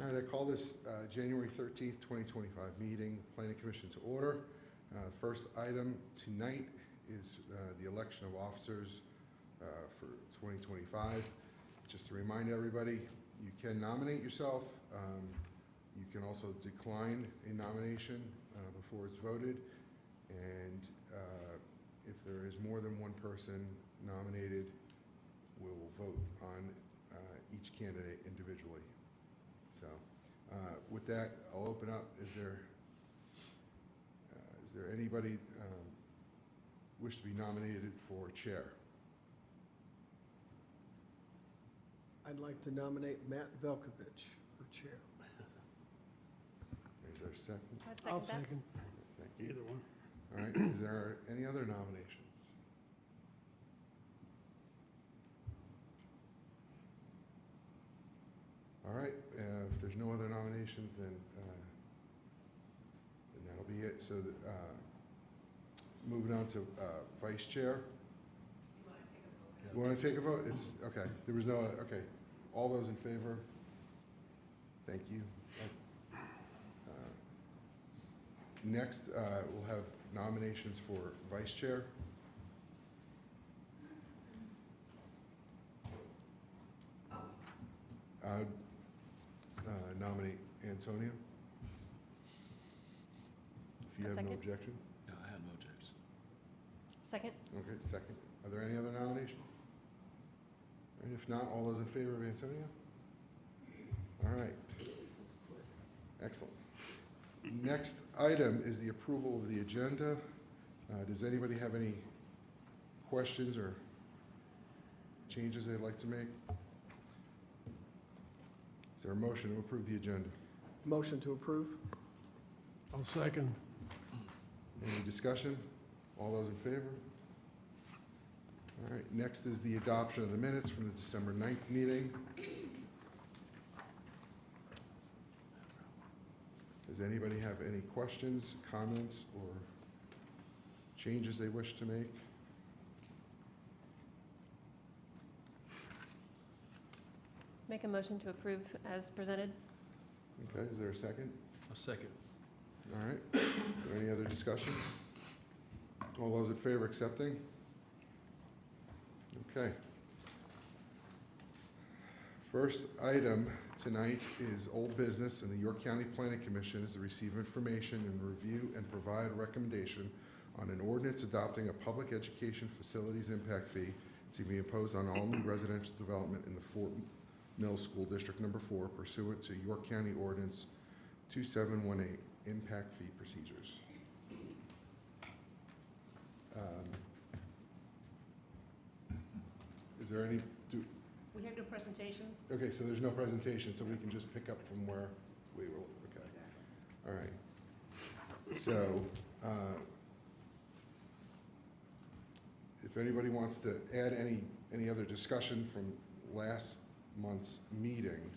All right, I call this January 13th, 2025 meeting, Planning Commission to order. First item tonight is the election of officers for 2025. Just to remind everybody, you can nominate yourself. You can also decline a nomination before it's voted. And if there is more than one person nominated, we will vote on each candidate individually. So with that, I'll open up. Is there anybody wish to be nominated for chair? I'd like to nominate Matt Velkovich for chair. Is there a second? I'll second. Thank you. Either one. All right, is there any other nominations? All right, if there's no other nominations, then that'll be it. So moving on to vice chair. You want to take a vote? It's, okay, there was no, okay. All those in favor? Thank you. Next, we'll have nominations for vice chair. I would nominate Antonio. If you I'll have no second. objection. No, I have no objection. Second? Okay, second. Are there any other nominations? And if not, all those in favor of Antonio? All right. Excellent. Next item is the approval of the agenda. Does anybody have any questions or changes they'd like to make? Is there a motion to approve the agenda? Motion to approve? I'll second. Any discussion? All those in favor? All right, next is the adoption of the minutes from the December 9th meeting. Does anybody have any questions, comments, or changes they wish to make? Make a motion to approve as presented? Okay, is there a second? A second. All right, is there any other discussion? All those in favor accepting? Okay. First item tonight is old business, and the York County Planning Commission is to receive information and review and provide a recommendation on an ordinance adopting a public education facilities impact fee to be imposed on all new residential development in the Fort Mill School District Number 4 pursuant to York County Ordinance 2718, impact fee procedures. Is there any, We have no presentation? okay, so there's no presentation, so we can just pick up from where we were, okay. All right. So, if anybody wants to add any other discussion from last month's meeting,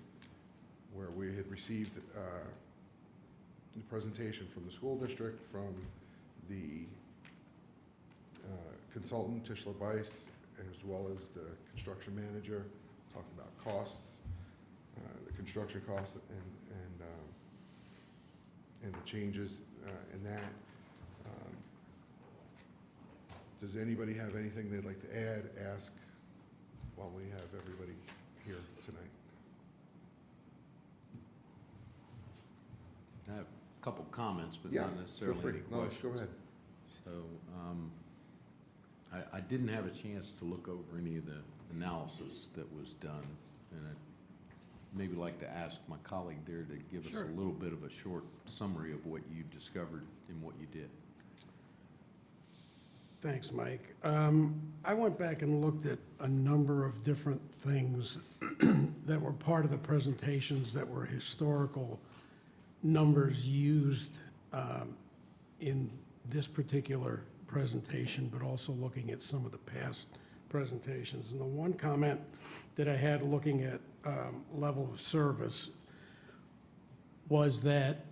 where we had received the presentation from the school district, from the consultant, Tischler Bice, as well as the construction manager, talked about costs, the construction costs, and the changes in that. Does anybody have anything they'd like to add, ask, while we have everybody here tonight? I have a couple comments, but Yeah, not necessarily feel free. any No, questions. go ahead. So, I didn't have a chance to look over any of the analysis that was done, and I'd maybe like to ask my colleague there to give us Sure. a little bit of a short summary of what you discovered and what you did. Thanks, Mike. I went back and looked at a number of different things that were part of the presentations that were historical numbers used in this particular presentation, but also looking at some of the past presentations. And the one comment that I had looking at level of service was that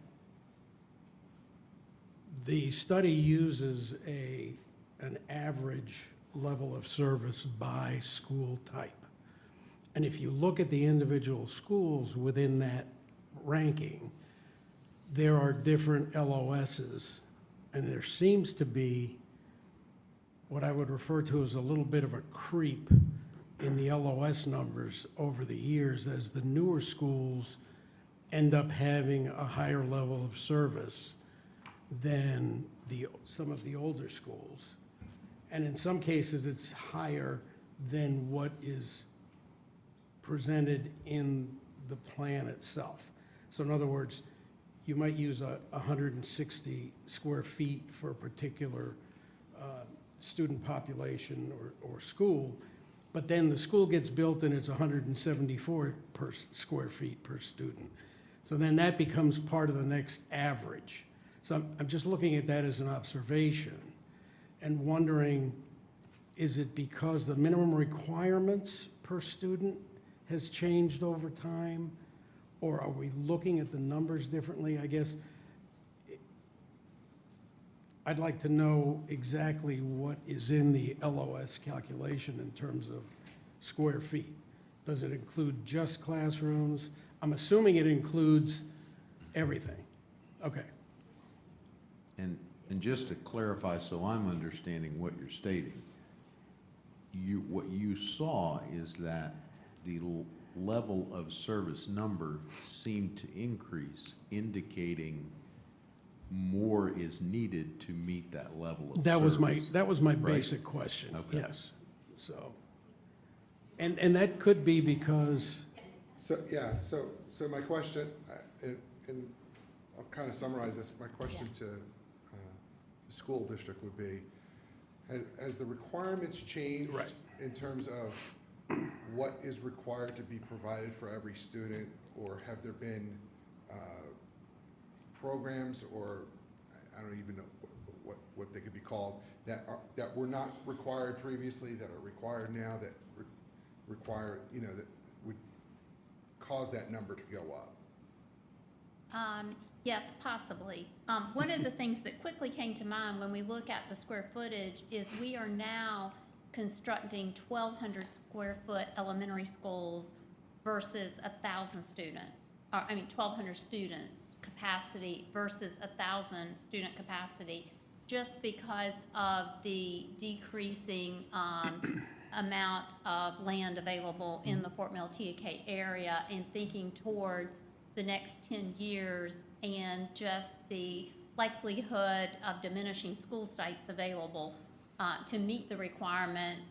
the study uses an average level of service by school type. And if you look at the individual schools within that ranking, there are different LOSs, and there seems to be what I would refer to as a little bit of a creep in the LOS numbers over the years as the newer schools end up having a higher level of service than some of the older schools. And in some cases, it's higher than what is presented in the plan itself. So in other words, you might use 160 square feet for a particular student population or school, but then the school gets built and it's 174 square feet per student. So then that becomes part of the next average. So I'm just looking at that as an observation and wondering, is it because the minimum requirements per student has changed over time? Or are we looking at the numbers differently? I guess I'd like to know exactly what is in the LOS calculation in terms of square feet. Does it include just classrooms? I'm assuming it includes everything. Okay. And just to clarify, so I'm understanding what you're stating, what you saw is that the level of service number seemed to increase, indicating more is needed to meet that level of service. That was my Right. basic question, Okay. yes. So, and that could be because, So, yeah, so my question, and I'll kind of summarize this, my question to the school district would be, has the requirements changed Right. in terms of what is required to be provided for every student, or have there been programs, or I don't even know what they could be called, that were not required previously, that are required now, that require, that would cause that number to go up? Yes, possibly. One of the things that quickly came to mind when we look at the square footage is we are now constructing 1,200 square foot elementary schools versus 1,000 student, 1,200 student capacity versus 1,000 student capacity, just because of the decreasing amount of land available in the Fort Mill TAK area, and thinking towards the next 10 years and just the likelihood of diminishing school sites available to meet the requirements.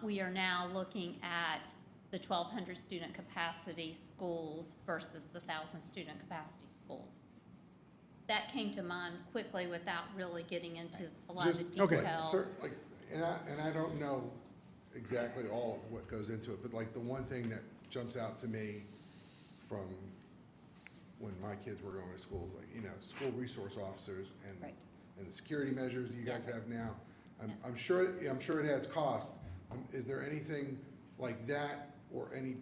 We are now looking at the 1,200 student capacity schools versus the 1,000 student capacity schools. That came to mind quickly without really getting into a lot of the Just, like, detail. and I don't know exactly all of what goes into it, but like the one thing that jumps out to me from when my kids were going to school is like, school resource officers Right. and the security measures you guys Yes. have now. Yes. I'm sure it adds cost. Is there anything like that, or any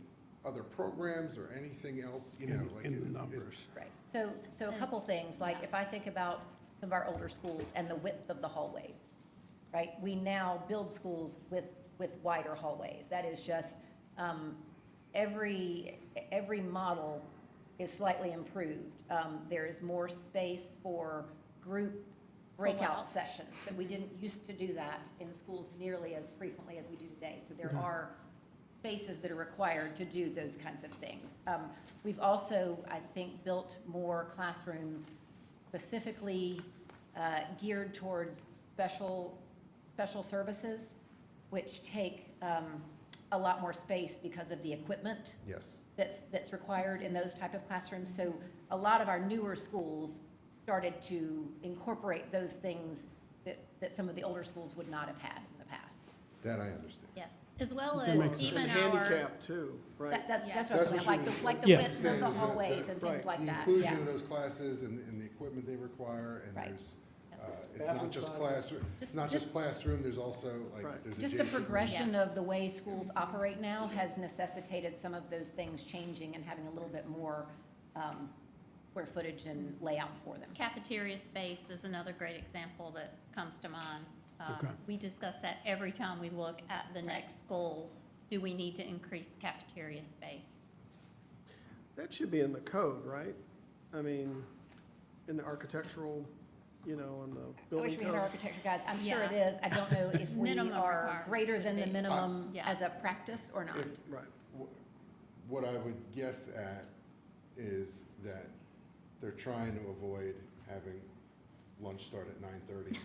other programs, or anything else, like? in the is- numbers. Right, so a couple things, like if I think about some of our older schools and the width of the hallways, right? We now build schools with wider hallways. That is just, every model is slightly improved. There is more space for group breakout Pullouts. sessions, that we didn't used to do that in schools nearly as frequently as we do today. So there Okay. are spaces that are required to do those kinds of things. We've also, I think, built more classrooms specifically geared towards special services, which take a lot more space because of the equipment Yes. that's required in those type of classrooms. So a lot of our newer schools started to incorporate those things that some of the older schools would not have had in the past. That I understand. Yes, as well That makes as sense. even And our. handicap too, right? That's Yes. what I'm That's saying, what you- like the Yeah. width of Saying the is that hallways and things right, like The that, inclusion yeah. of those classes and the equipment they require, and Right. there's, it's Bathroom not just size. classroom, it's not just classroom, there's also, like, Right. there's Just the adjacent. progression Yes. of the way schools operate now has necessitated some of those things changing and having a little bit more square footage and layout for them. Cafeteria space is another great example that comes to mind. Okay. We discuss that every time we look at the next goal. Do we need to increase the cafeteria space? That should be in the code, right? I mean, in the architectural, you know, in the I building wish we had our code. architecture guys. I'm sure it Yeah. is. I don't know if we Minimum are requirements greater than the should be. minimum Yeah. as a practice or not. If- Right. What I would guess at is that they're trying to avoid having lunch start at 9:30.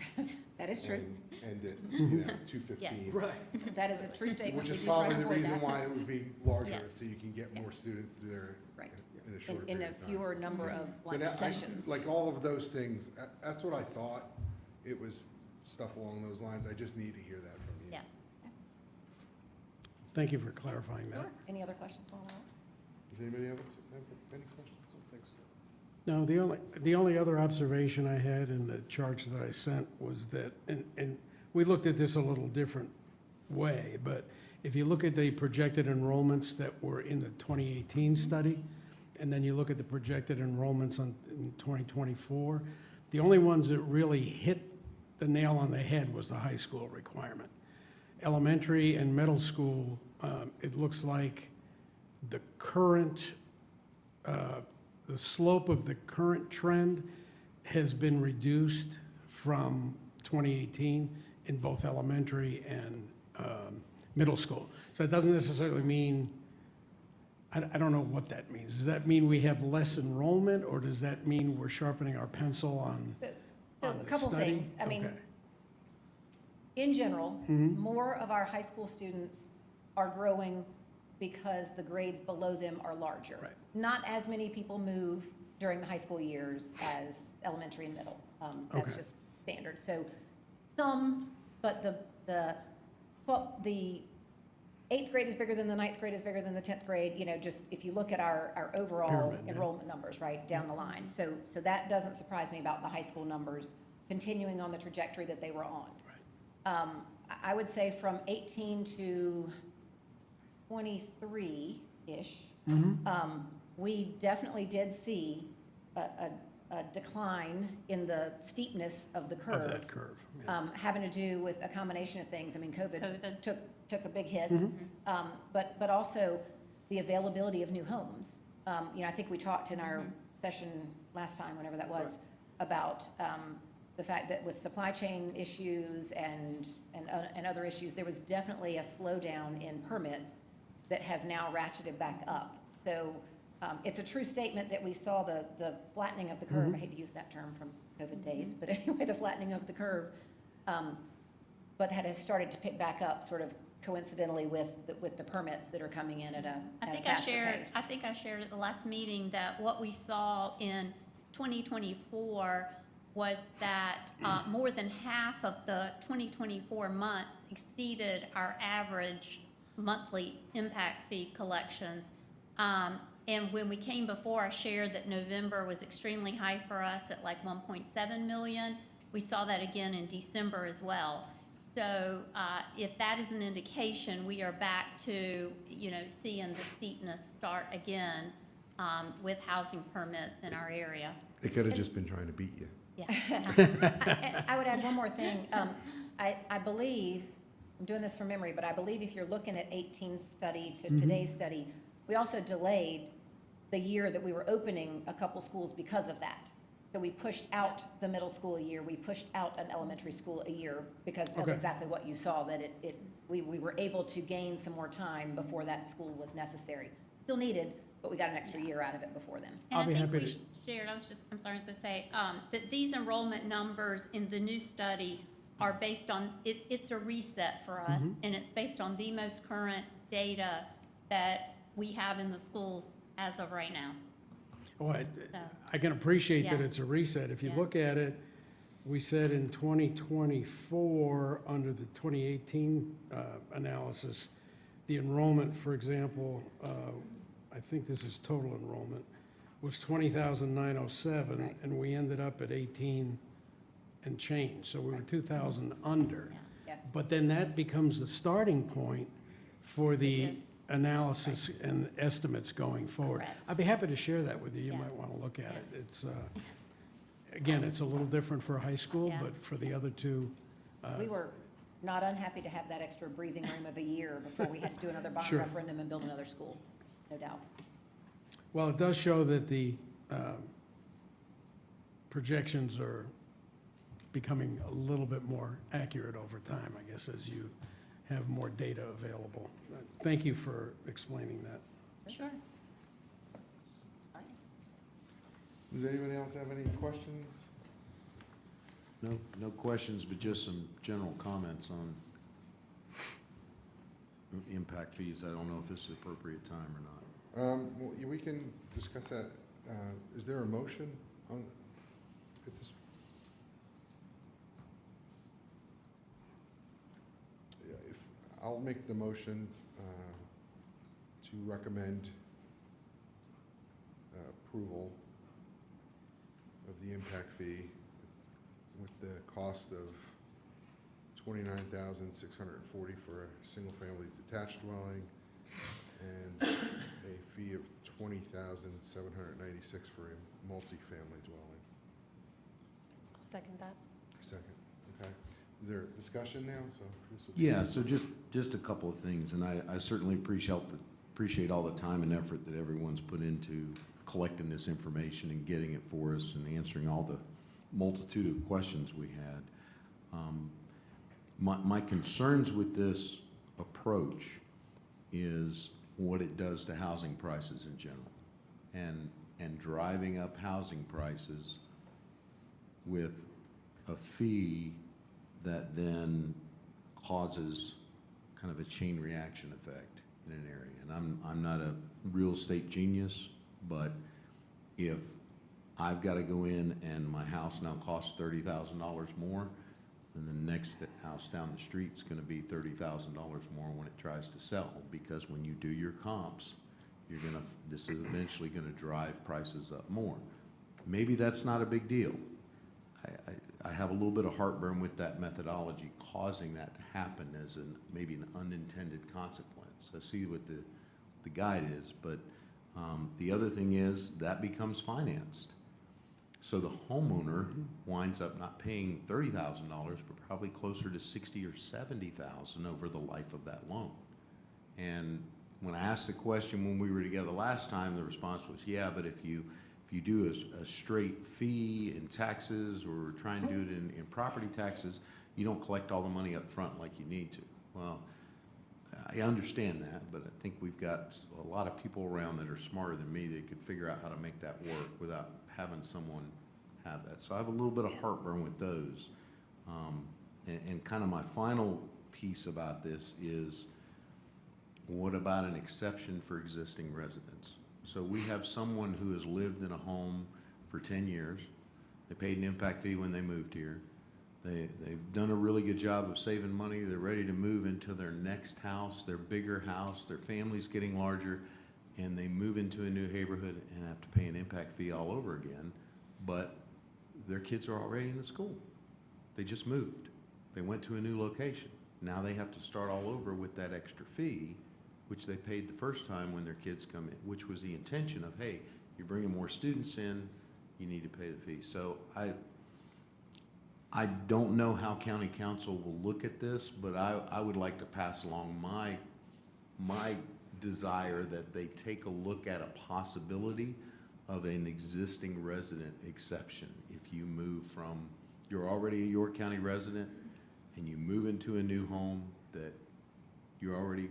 That is true. And end at 2:15. Right. That is a true statement. Which We is do try probably to the avoid reason that. why it would be larger, Yes. so you can get more students through there Right. in a shorter In period a of time. fewer number of So lunch now, I- sessions. like all of those things, that's what I thought. It was stuff along those lines. I just need to hear that from you. Yeah. Thank you for clarifying that. Sure. Any other questions while we're at it? Does anybody else have any questions? I don't think so. No, the only other observation I had in the charts that I sent was that, and we looked at this a little different way, but if you look at the projected enrollments that were in the 2018 study, and then you look at the projected enrollments in 2024, the only ones that really hit the nail on the head was the high school requirement. Elementary and middle school, it looks like the current, the slope of the current trend has been reduced from 2018 in both elementary and middle school. So it doesn't necessarily mean, I don't know what that means. Does that mean we have less enrollment, or does that mean we're sharpening our pencil on So on a the couple study? things. I mean, Okay. in general, Mhm. more of our high school students are growing because the grades below them are larger. Right. Not as many people move during the high school years as elementary and middle. That's Okay. just standard. So some, but the 8th grade is bigger than the 9th grade is bigger than the 10th grade, you know, just if you look at our overall Pyramid, yeah. enrollment numbers, right, down the line. So that doesn't surprise me about the high school numbers continuing on the trajectory that they were on. I would say from 18 to 23-ish, we definitely did see a decline in the steepness of the Of curve, that curve. yeah. having to do with a combination of things. I mean, COVID COVID. took a big hit, Mm-hmm. but also the availability of new homes. You know, I think we talked in our session last time, whenever that was, about the fact that with supply chain issues and other issues, there was definitely a slowdown in permits that have now ratcheted back up. So it's a true statement that we saw the flattening of the curve. I hate to use that term from COVID days, but anyway, the flattening of the curve, but has started to pick back up sort of coincidentally with the permits that are coming in at I a think I faster shared, pace. I think I shared at the last meeting that what we saw in 2024 was that more than half of the 2024 months exceeded our average monthly impact fee collections. And when we came before, I shared that November was extremely high for us at like 1.7 million. We saw that again in December as well. So if that is an indication, we are back to, you know, seeing the steepness start again with housing permits in our area. They could have just been trying to beat you. Yeah. I would add one more thing. I believe, I'm doing this from memory, but I believe if you're looking at 18 study to today's study, we also delayed the year that we were opening a couple schools because of that. So we pushed out the middle school a year, we pushed out an elementary school a year because of Okay. exactly what you saw, that we were able to gain some more time before that school was necessary. Still needed, but we got an extra year out of it before then. I'll be And I think happy we to- shared, I was going to say, that these enrollment numbers in the new study are based on, it's a reset for us, and it's based on the most current data that we have in the schools as of right now. Oh, So, I can appreciate that Yeah. it's a reset. If you Yeah. look at it, we said in 2024, under the 2018 analysis, the enrollment, for example, I think this is total enrollment, was 20,907, Right. and we ended up at 18 and change. So we were 2,000 under. yeah. Yeah. But then that becomes the starting point for the It is. analysis and estimates going forward. Correct. I'd be happy to share that with you. You Yeah. might want to look at it. Yeah. It's, again, it's a little different for high school, Yeah. but for the other two. We were not unhappy to have that extra breathing room of a year before we had to do another bond Sure. referendum and build another school, no doubt. Well, it does show that the projections are becoming a little bit more accurate over time, I guess, as you have more data available. Thank you for explaining that. Sure. Does anyone else have any questions? No questions, but just some general comments on impact fees. I don't know if this is appropriate time or not. Well, we can discuss that. Is there a motion on, at this? Yeah, I'll make the motion to recommend approval of the impact fee with the cost of $29,640 for a single-family detached dwelling and a fee of $20,796 for a multifamily dwelling. I'll second that. Second, okay. Is there discussion now? So Chris will- Yeah, so just a couple of things, and I certainly appreciate all the time and effort that everyone's put into collecting this information and getting it for us and answering all the multitude of questions we had. My concerns with this approach is what it does to housing prices in general, and driving up housing prices with a fee that then causes kind of a chain reaction effect in an area. And I'm not a real estate genius, but if I've got to go in and my house now costs $30,000 more, then the next house down the street's going to be $30,000 more when it tries to sell, because when you do your comps, this is eventually going to drive prices up more. Maybe that's not a big deal. I have a little bit of heartburn with that methodology causing that to happen as maybe an unintended consequence. I see what the guide is, but the other thing is that becomes financed. So the homeowner winds up not paying $30,000, but probably closer to $60,000 or $70,000 over the life of that loan. And when I asked the question when we were together last time, the response was, yeah, but if you do a straight fee in taxes, or try and do it in property taxes, you don't collect all the money up front like you need to. Well, I understand that, but I think we've got a lot of people around that are smarter than me that could figure out how to make that work without having someone have that. So I have a little bit of heartburn with those. And kind of my final piece about this is, what about an exception for existing residents? So we have someone who has lived in a home for 10 years. They paid an impact fee when they moved here. They've done a really good job of saving money. They're ready to move into their next house, their bigger house. Their family's getting larger, and they move into a new neighborhood and have to pay an impact fee all over again. But their kids are already in the school. They just moved. They went to a new location. Now they have to start all over with that extra fee, which they paid the first time when their kids come in, which was the intention of, hey, you're bringing more students in, you need to pay the fee. So I don't know how county council will look at this, but I would like to pass along my desire that they take a look at a possibility of an existing resident exception. If you move from, you're already a York County resident and you move into a new home, that you're already,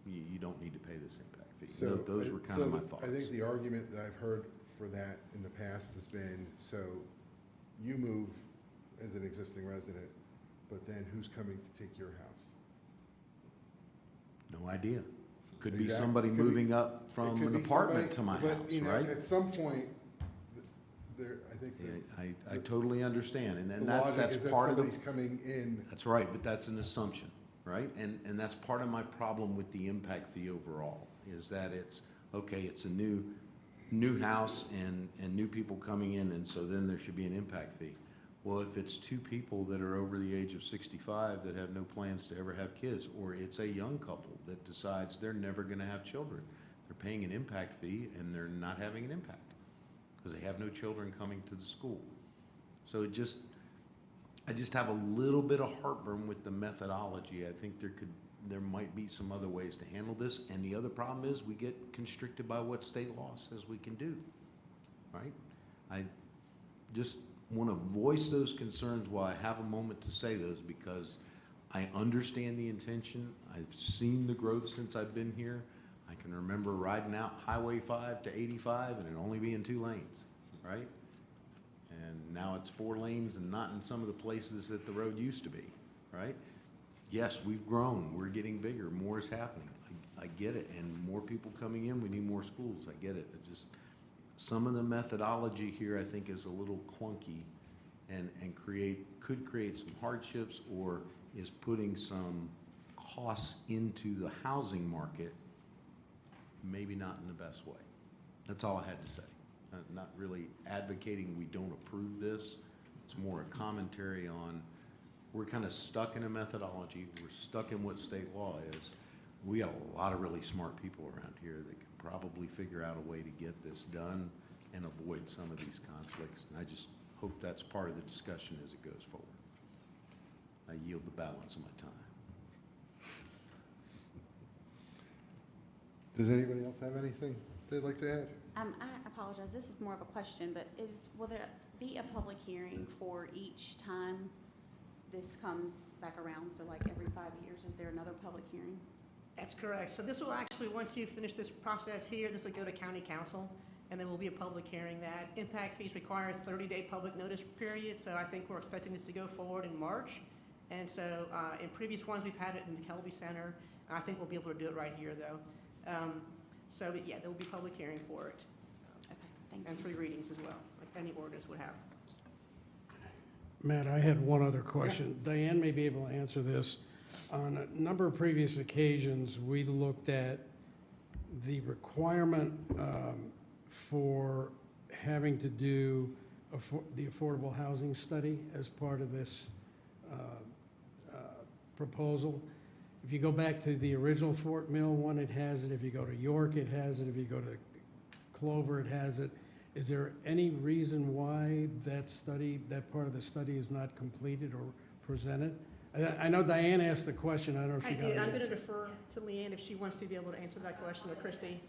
you don't need to pay this impact fee. So Those were kind of my thoughts. I think the argument that I've heard for that in the past has been, so you move as an existing resident, but then who's coming to take your house? No idea. Could be Exactly. somebody Could be- moving up It from could an be apartment somebody- to my but, house, you know, right? At some point, there, I think Yeah, the I totally understand, and the then logic that's is that part of the, somebody's coming in. that's right, but that's an assumption, right? And that's part of my problem with the impact fee overall, is that it's, okay, it's a new house and new people coming in, and so then there should be an impact fee. Well, if it's two people that are over the age of 65 that have no plans to ever have kids, or it's a young couple that decides they're never gonna have children, they're paying an impact fee and they're not having an impact because they have no children coming to the school. So I just have a little bit of heartburn with the methodology. I think there there might be some other ways to handle this. And the other problem is we get constricted by what state law says we can do, right? I just want to voice those concerns while I have a moment to say those, because I understand the intention. I've seen the growth since I've been here. I can remember riding out Highway 5 to 85 and it only being 2 lanes, right? And now it's 4 lanes and not in some of the places that the road used to be, right? Yes, we've grown, we're getting bigger, more is happening. I get it, and more people coming in, we need more schools, I get it. It just, some of the methodology here, I think, is a little clunky and could create some hardships, or is putting some costs into the housing market, maybe not in the best way. That's all I had to say. Not really advocating we don't approve this. It's more a commentary on, we're kind of stuck in a methodology. We're stuck in what state law is. We got a lot of really smart people around here that can probably figure out a way to get this done and avoid some of these conflicts. And I just hope that's part of the discussion as it goes forward. I yield the balance of my time. Does anybody else have anything they'd like to add? I apologize, this is more of a question, but will there be a public hearing for each time this comes back around? So like every 5 years, is there another public hearing? That's correct. So this will actually, once you finish this process here, this will go to county council, and there will be a public hearing. That impact fees require a 30-day public notice period, so I think we're expecting this to go forward in March. And so in previous ones, we've had it in the Kelby Center. I think we'll be able to do it right here, though. So, but yeah, there will be public hearing for it, Okay, thank and you. 3 readings as well, like any ordinance would have. Matt, I had one other question. Diane may be able to answer this. On a number of previous occasions, we looked at the requirement for having to do the affordable housing study as part of this proposal. If you go back to the original Fort Mill one, it has it. If you go to York, it has it. If you go to Clover, it has it. Is there any reason why that study, that part of the study is not completed or presented? I know Diane asked the question. I don't know if I she got did. an I'm going to answer. defer to Leanne if she wants to be able to answer that question, or Christie.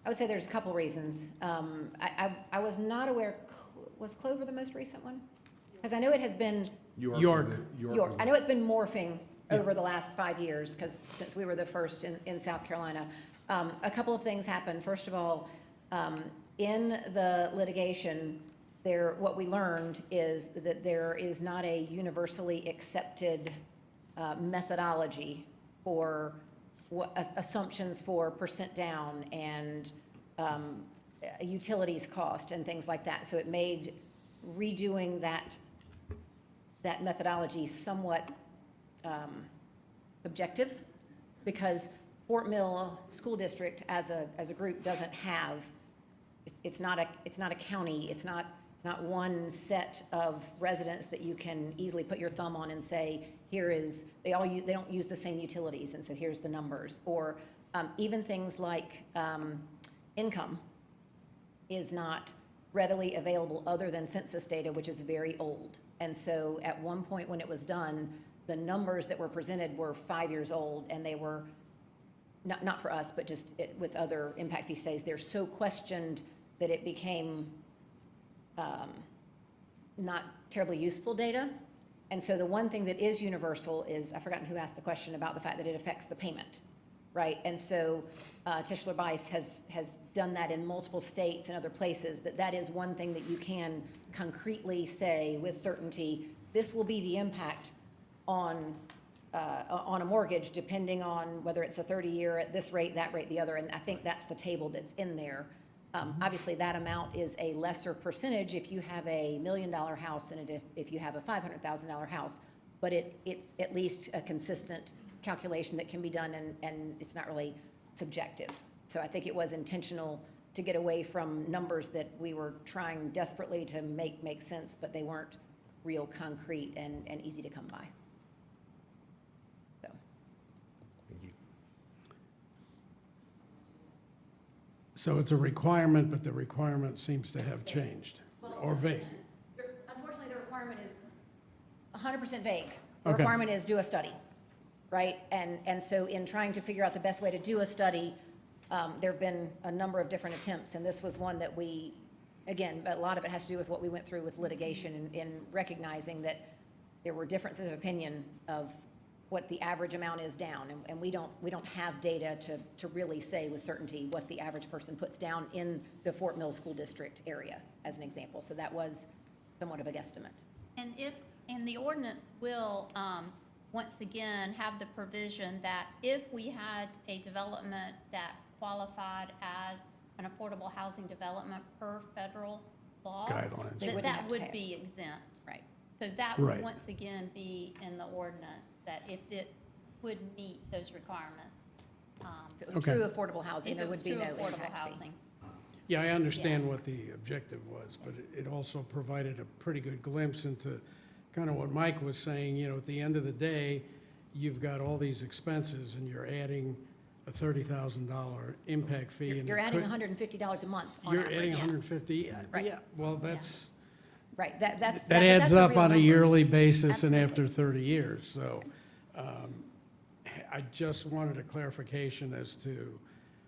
I would say there's a couple reasons. I was not aware, was Clover the most recent one? Because I know it has been, York. York, I know it's been morphing Yeah. over the last 5 years, because since we were the first in South Carolina. A couple of things happened. First of all, in the litigation, what we learned is that there is not a universally accepted methodology for assumptions for percent down and utilities cost and things like that. So it made redoing that methodology somewhat subjective, because Fort Mill School District as a group doesn't have, it's not a county, it's not one set of residents that you can easily put your thumb on and say, here is, they don't use the same utilities, and so here's the numbers. Or even things like income is not readily available other than census data, which is very old. And so at one point when it was done, the numbers that were presented were 5 years old, and they were, not for us, but just with other impact fee studies, they're so questioned that it became not terribly useful data. And so the one thing that is universal is, I've forgotten who asked the question about the fact that it affects the payment, right? And so Tischler Bice has done that in multiple states and other places, that is one thing that you can concretely say with certainty, this will be the impact on a mortgage, depending on whether it's a 30-year at this rate, that rate, the other, and I think that's the table that's in there. Obviously, that amount is a lesser percentage if you have a $1 million house than if you have a $500,000 house, but it's at least a consistent calculation that can be done, and it's not really subjective. So I think it was intentional to get away from numbers that we were trying desperately to make sense, but they weren't real concrete and easy to come by. So. Thank you. So it's a requirement, but the requirement seems to have changed, or vague. Unfortunately, the requirement is 100% vague. The Okay. requirement is do a study, right? And so in trying to figure out the best way to do a study, there have been a number of different attempts, and this was one that we, again, a lot of it has to do with what we went through with litigation in recognizing that there were differences of opinion of what the average amount is down, and we don't have data to really say with certainty what the average person puts down in the Fort Mill School District area, as an example. So that was somewhat of a guesstimate. And the ordinance will, once again, have the provision that if we had a development that qualified as an affordable housing development per federal law, Guidelines. They that wouldn't have that to would pay. be exempt. Right. So that Right. would once again be in the ordinance, that if it would meet those requirements. If it was Okay. true affordable housing, If there it was would be true no affordable impact fee. housing. Yeah, I understand what the objective was, but it also provided a pretty good glimpse into kind of what Mike was saying, you know, at the end of the day, you've got all these expenses and you're adding a $30,000 impact fee. and You're it adding could- $150 a month on You're adding average. 150, Right. yeah, well, that's, Right, that's. that but adds that's up real on a number. yearly basis and Absolutely. after 30 years, so I just wanted a clarification as to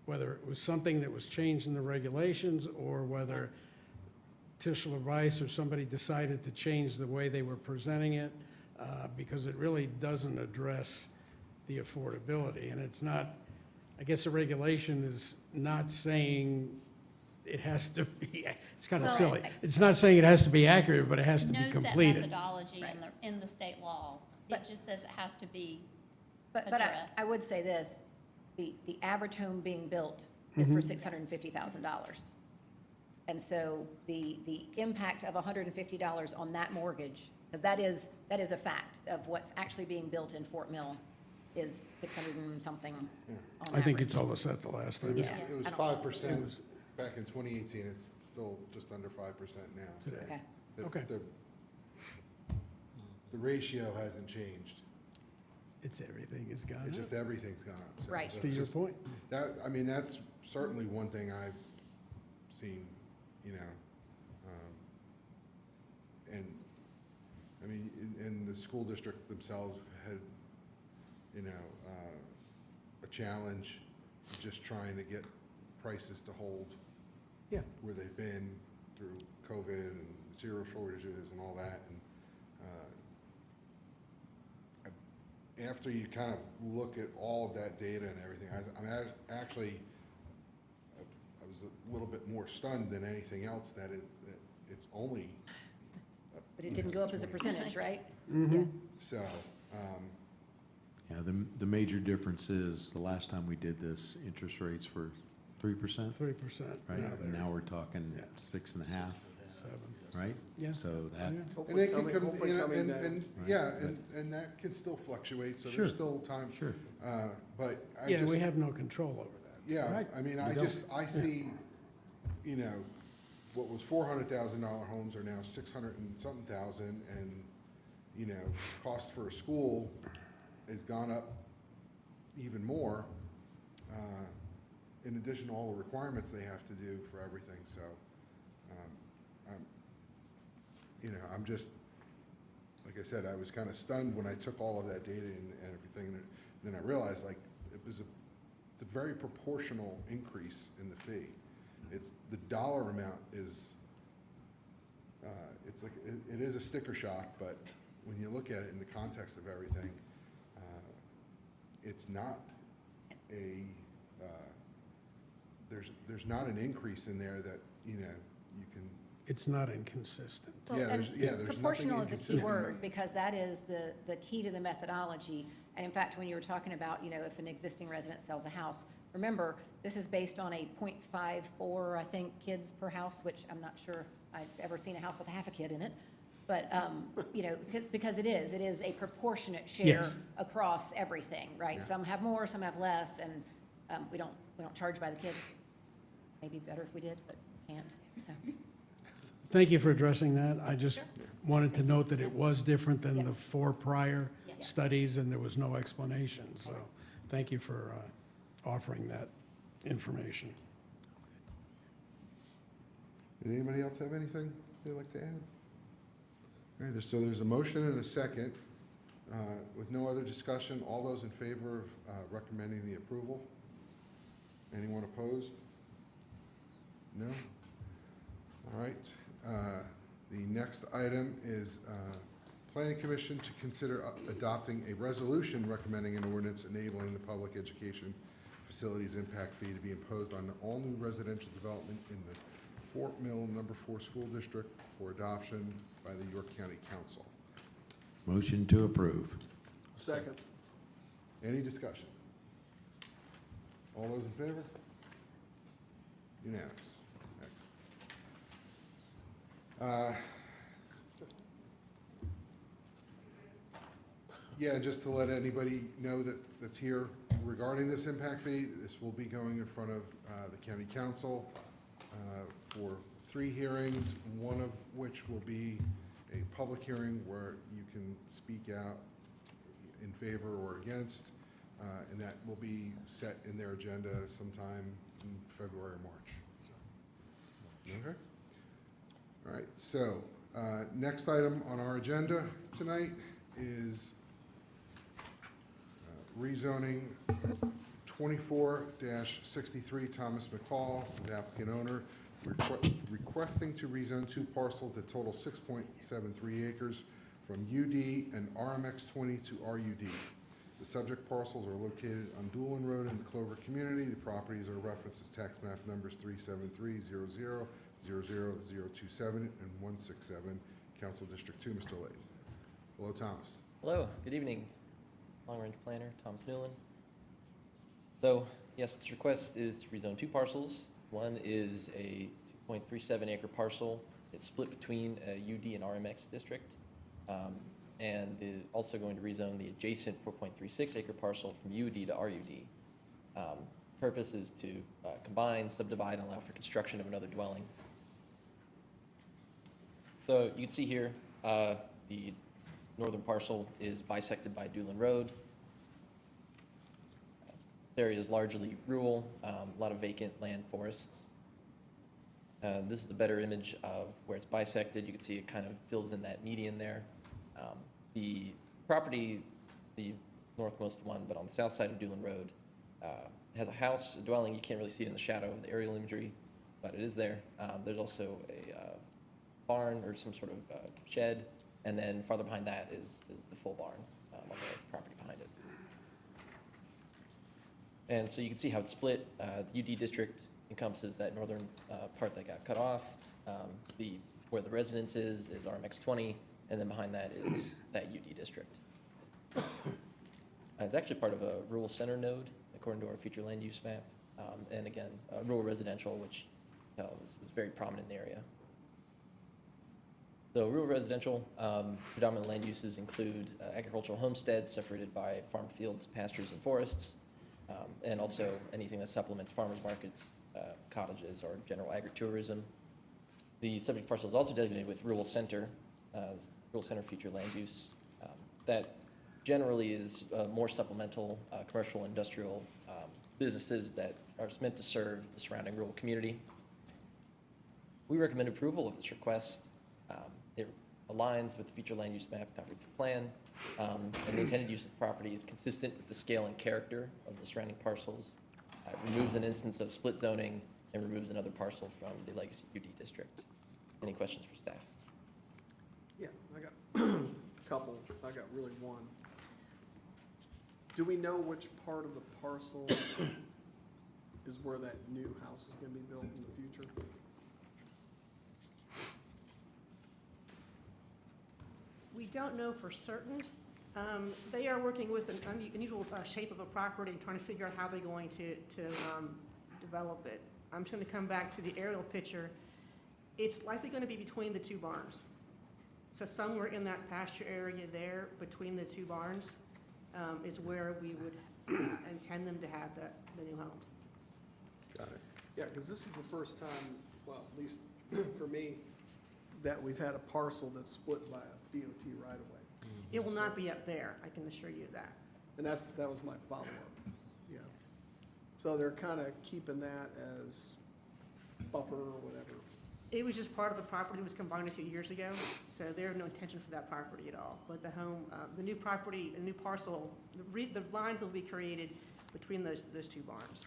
whether it was something that was changed in the regulations or whether Tischler Rice or somebody decided to change the way they were presenting it, because it really doesn't address the affordability. And it's not, I guess the regulation is not saying it has to be, it's kind of Well, silly. It's not saying it has to be accurate, but it has to No be set completed. methodology Right. in the state law. It But- just says it has to be, But addressed. I would say this, the average home being built is Mm-hmm. for $650,000. And so the impact of $150 on that mortgage, because that is a fact of what's actually being built in Fort Mill, is 600 and something on I think you average. told us that the last time. It was, Yeah. it was I don't- 5% back in 2018, it's still just under 5% now. So Today. Okay. the- Okay. The ratio hasn't changed, It's everything has gone it's up. just everything's gone up. So Right. that's To your just- point. That, I mean, that's certainly one thing I've seen, you know. And, I mean, and the school district themselves had, you know, a challenge just trying to get prices to hold Yeah. where they've been through COVID and zero shortages and all that. And after you kind of look at all of that data and everything, actually, I was a little bit more stunned than anything else that it's only. But it didn't go up as a percentage, right? Mm-hmm. So, Yeah, the major difference is, the last time we did this, interest rates were 3%, 3%. right? Now And they're now we're talking Yeah. 6.5, 7. right? Yeah. So that, Yeah. and Hopefully it can coming, come, hopefully you know, coming and, down. and, Right. yeah, and that can still fluctuate, so Sure. there's still time. sure. But I Yeah, we just, have no control over that. yeah, Right. I mean, We I don't. just, I see, you know, what was $400,000 homes are now 600 and something thousand, and, you know, cost for a school has gone up even more, in addition to all the requirements they have to do for everything, so, you know, I'm just, like I said, I was kind of stunned when I took all of that data and everything, and then I realized, like, it's a very proportional increase in the fee. It's, the dollar amount is, it's like, it is a sticker shock, but when you look at it in the context of everything, it's not a, there's not an increase in there that, you know, you can, It's not inconsistent. Well, Yeah, and there's nothing proportional is a key inconsistent word, there. because that is the key to the methodology. And in fact, when you were talking about, you know, if an existing resident sells a house, remember, this is based on a .54, I think, kids per house, which I'm not sure I've ever seen a house with half a kid in it. But, you know, because it is a proportionate share Yes. across everything, right? Yeah. Some have more, some have less, and we don't charge by the kid. Maybe better if we did, but can't, so. Thank you for addressing that. I just wanted to note that it was different than Yeah. the 4 prior Yeah. studies, and there was no explanation. So thank you for offering that information. Did anybody else have anything they'd like to add? All right, so there's a motion and a second. With no other discussion, all those in favor of recommending the approval? Anyone opposed? No? All right. The next item is Planning Commission to consider adopting a resolution recommending an ordinance enabling the public education facilities impact fee to be imposed on all new residential development in the Fort Mill No. 4 School District for adoption by the York County Council. Motion to approve. Second. Any discussion? All those in favor? Unanimous. Excellent. Yeah, just to let anybody know that's here regarding this impact fee, this will be going in front of the county council for 3 hearings, one of which will be a public hearing where you can speak out in favor or against, and that will be set in their agenda sometime in February or March. Okay? All right, so next item on our agenda tonight is rezoning 24-63 Thomas McCall, the applicant owner, requesting to rezone 2 parcels that total 6.73 acres from UD and RMX 20 to RUD. The subject parcels are located on Doolin Road in the Clover community. The properties are referenced as tax map numbers 37300, 00027, and 167, Council District 2, Mr. Layton. Hello, Thomas. Hello, good evening. Long Range Planner, Thomas Newland. So, yes, this request is to rezone 2 parcels. One is a 2.37 acre parcel. It's split between a UD and RMX district. And is also going to rezone the adjacent 4.36 acre parcel from UD to RUD. Purpose is to combine, subdivide, and allow for construction of another dwelling. So you can see here, the northern parcel is bisected by Doolin Road. This area is largely rural, a lot of vacant land forests. This is a better image of where it's bisected. You can see it kind of fills in that median there. The property, the northmost one, but on the south side of Doolin Road, has a house, a dwelling. You can't really see it in the shadow of the aerial imagery, but it is there. There's also a barn or some sort of shed, and then farther behind that is the full barn on the property behind it. And so you can see how it's split. The UD district encompasses that northern part that got cut off. Where the residence is RMX 20, and then behind that is that UD district. It's actually part of a rural center node, according to our future land use map. And again, rural residential, which was very prominent in the area. So rural residential, predominant land uses include agricultural homesteads separated by farm fields, pastures, and forests, and also anything that supplements farmers markets, cottages, or general agritourism. The subject parcel is also designated with rural center future land use. That generally is more supplemental commercial industrial businesses that are meant to serve the surrounding rural community. We recommend approval of this request. It aligns with the future land use map comprehensive plan, and the intended use of the property is consistent with the scale and character of the surrounding parcels. It removes an instance of split zoning and removes another parcel from the legacy UD district. Any questions for staff? Yeah, I got a couple. I got really one. Do we know which part of the parcel is where that new house is going to be built in the future? We don't know for certain. They are working with an unusual shape of a property, trying to figure out how they're going to develop it. I'm just going to come back to the aerial picture. It's likely going to be between the 2 barns. So somewhere in that pasture area there, between the 2 barns, is where we would intend them to have the new home. Got it. Yeah, because this is the first time, well, at least for me, that we've had a parcel that's split by a DOT right-of-way. It will not be up there, I can assure you of that. And that was my follow-up, yeah. So they're kind of keeping that as buffer or whatever. It was just part of the property that was combined a few years ago, so there are no intention for that property at all. But the home, the new property, the new parcel, the lines will be created between those two barns.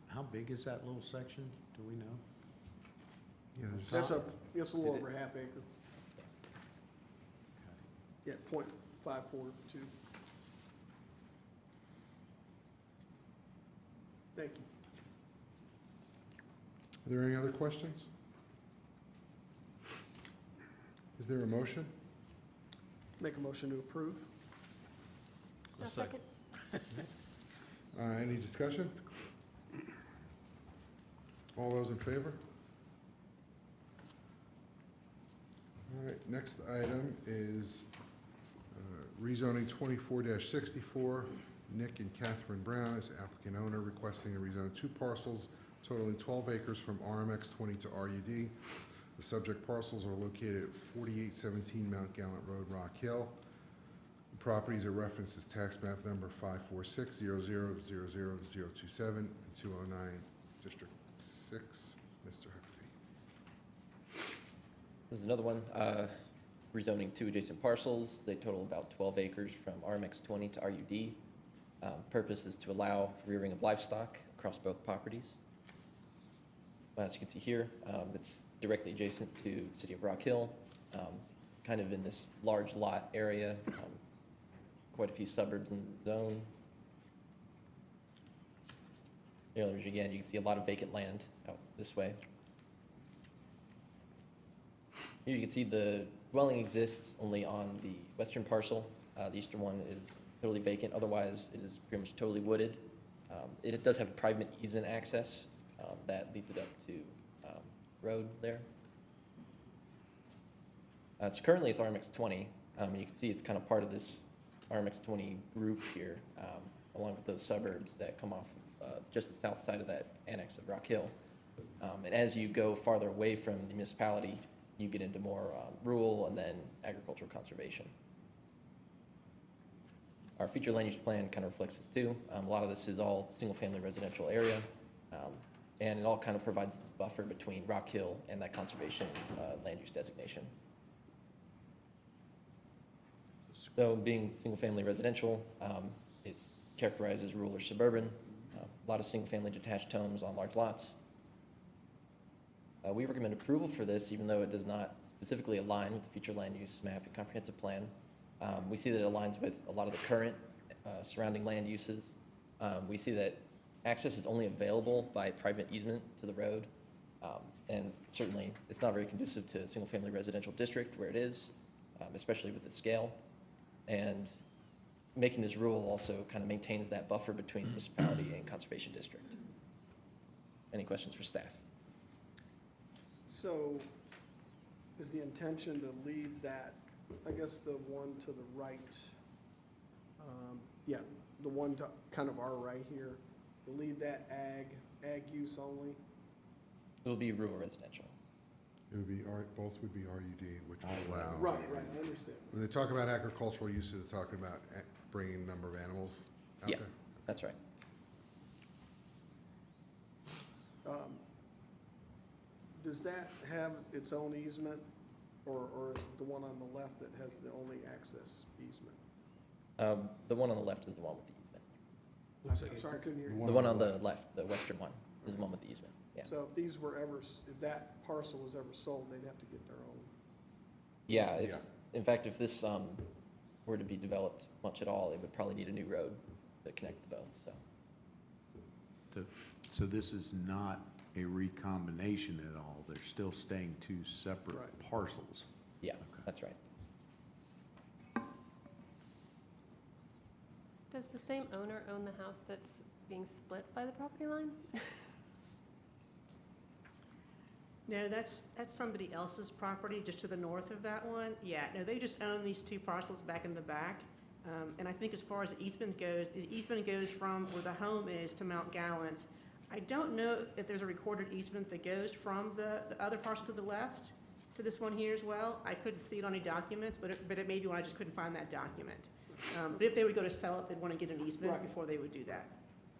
How big is that little section? Do we know? Yeah, That's there's- it's a little Did it- over half acre. Yeah, .542. Thank you. Are there any other questions? Is there a motion? Make a motion to approve. A second. Any discussion? All those in favor? All right, next item is rezoning 24-64. Nick and Catherine Brown as applicant owner requesting a rezone of 2 parcels totaling 12 acres from RMX 20 to RUD. The subject parcels are located at 4817 Mount Gallant Road, Rock Hill. The properties are referenced as tax map number 546000027 and 209 District 6. Mr. Huckabee. This is another one, rezoning 2 adjacent parcels. They total about 12 acres from RMX 20 to RUD. Purpose is to allow rearing of livestock across both properties. As you can see here, it's directly adjacent to the city of Rock Hill, kind of in this large lot area, quite a few suburbs in the zone. Again, you can see a lot of vacant land out this way. Here you can see the dwelling exists only on the western parcel. The eastern one is totally vacant, otherwise it is pretty much totally wooded. It does have private easement access that leads it up to road there. So currently it's RMX 20, and you can see it's kind of part of this RMX 20 group here, along with those suburbs that come off of just the south side of that annex of Rock Hill. And as you go farther away from the municipality, you get into more rural and then agricultural conservation. Our future land use plan kind of reflects this too. A lot of this is all single-family residential area, and it all kind of provides this buffer between Rock Hill and that conservation land use designation. So being single-family residential, it's characterized as rural or suburban, a lot of single-family detached homes on large lots. We recommend approval for this, even though it does not specifically align with the future land use map and comprehensive plan. We see that it aligns with a lot of the current surrounding land uses. We see that access is only available by private easement to the road. And certainly, it's not very conducive to a single-family residential district where it is, especially with its scale. And making this rule also kind of maintains that buffer between municipality and conservation district. Any questions for staff? So is the intention to leave that, I guess the one to the right, yeah, the one to kind of our right here, to leave that ag use only? It will be rural residential. It would be, both would be RUD, which will allow. Right, I understand. When they talk about agricultural uses, they're talking about bringing a number of animals out Yeah. there. That's right. Does that have its own easement, or is it the one on the left that has the only access easement? The one on the left is the one with the easement. I'm sorry, I couldn't hear The you. one The one on on the the left, the western one, is the one with the easement, yeah. So if these were ever, if that parcel was ever sold, they'd have to get their own. Yeah, Yeah. in fact, if this were to be developed much at all, it would probably need a new road to connect the both, so. So this is not a recombination at all? They're still staying 2 separate Right. parcels? Yeah, Okay. that's right. Does the same owner own the house that's being split by the property line? No, that's somebody else's property, just to the north of that one. Yeah, no, they just own these 2 parcels back in the back. And I think as far as the easement goes from where the home is to Mount Gallant. I don't know if there's a recorded easement that goes from the other parcel to the left to this one here as well. I couldn't see it on any documents, but it may be when I just couldn't find that document. But if they would go to sell it, they'd want to get an easement Right. before they would do that.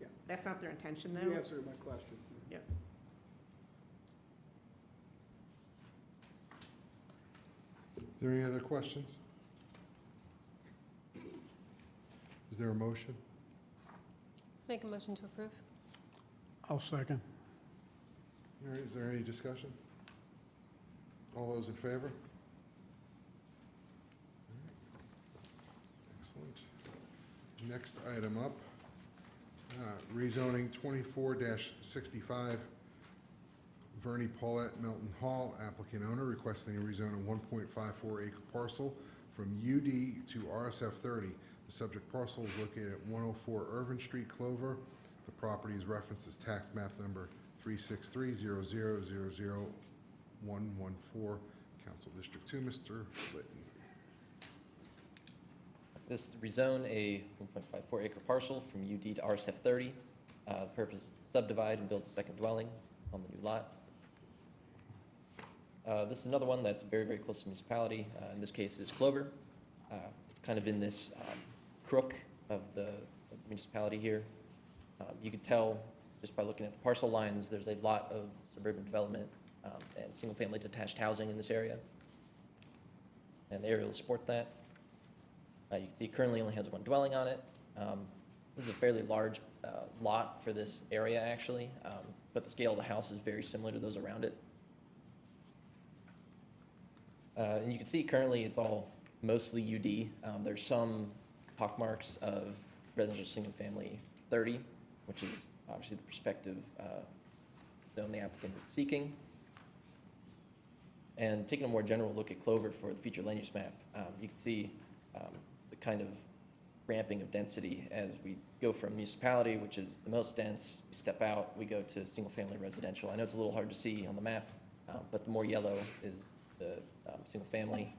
Yeah, That's not their intention, though. You answered my question. Yeah. Is there any other questions? Is there a motion? Make a motion to approve. I'll second. All right, is there any discussion? All those in favor? Excellent. Next item up, rezoning 24-65, Vernie Paulette, Melton Hall, applicant owner requesting a rezone of 1.54 acre parcel from UD to RSF 30. The subject parcel is located at 104 Irvin Street, Clover. The property is referenced as tax map number 36300000114, Council District 2, Mr. Litton. This is to rezone a 1.54 acre parcel from UD to RSF 30. The purpose is to subdivide and build a second dwelling on the new lot. This is another one that's very, very close to municipality. In this case, it is Clover, kind of in this crook of the municipality here. You can tell just by looking at the parcel lines, there's a lot of suburban development and single-family detached housing in this area. And the area will support that. You can see it currently only has one dwelling on it. This is a fairly large lot for this area, actually, but the scale of the house is very similar to those around it. And you can see currently it's all mostly UD. There's some pockmarks of residential single-family 30, which is obviously the prospective zone the applicant is seeking. And taking a more general look at Clover for the future land use map, you can see the kind of ramping of density as we go from municipality, which is the most dense, we step out, we go to single-family residential. I know it's a little hard to see on the map, but the more yellow is the single-family,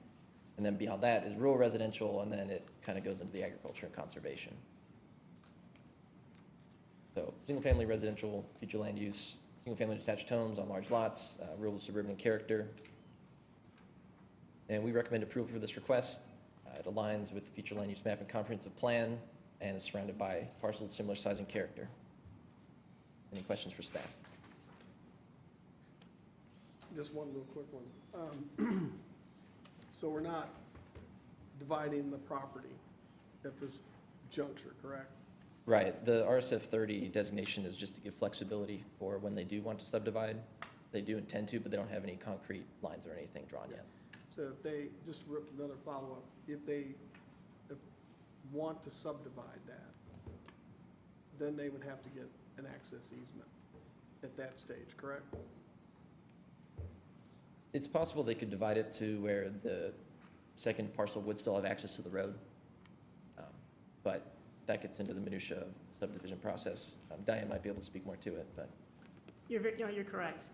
and then beyond that is rural residential, and then it kind of goes into the agriculture and conservation. So single-family residential, future land use, single-family detached homes on large lots, rural suburban in character. And we recommend approval for this request. It aligns with the future land use map and comprehensive plan and is surrounded by parcels of similar size and character. Any questions for staff? Just one real quick one. So we're not dividing the property at this juncture, correct? Right, the RSF 30 designation is just to give flexibility for when they do want to subdivide. They do intend to, but they don't have any concrete lines or anything drawn yet. So if they, just another follow-up, if they want to subdivide that, then they would have to get an access easement at that stage, correct? It's possible they could divide it to where the second parcel would still have access to the road. But that gets into the minutia of the subdivision process. Diane might be able to speak more to it, but. You're correct.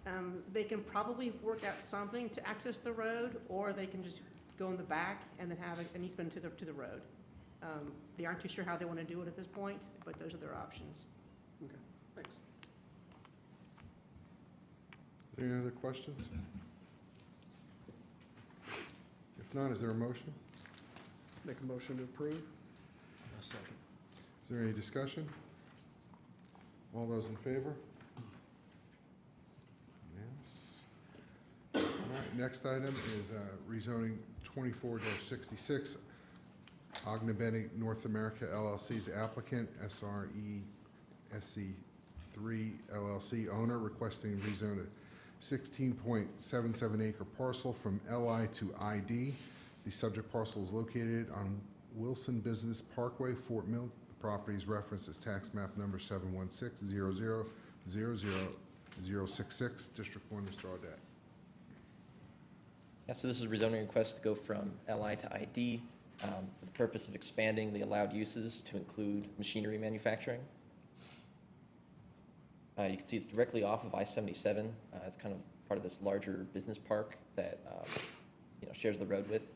They can probably work out something to access the road, or they can just go in the back and then have an easement to the road. They aren't too sure how they want to do it at this point, but those are their options. Okay, thanks. Any other questions? If not, is there a motion? Make a motion to approve? Is there any discussion? All those in favor? Yes. All right, next item is rezoning 24-66, Ognebeni North America LLC's applicant, SRE SC3 LLC owner, requesting rezone a 16.77 acre parcel from LI to ID. The subject parcel is located on Wilson Business Parkway, Fort Mill. The property is referenced as tax map number 716-00000066, District 1, Mr. Audette. Yeah, so this is a rezoning request to go from LI to ID for the purpose of expanding the allowed uses to include machinery manufacturing. You can see it's directly off of I-77. It's kind of part of this larger business park that shares the road with.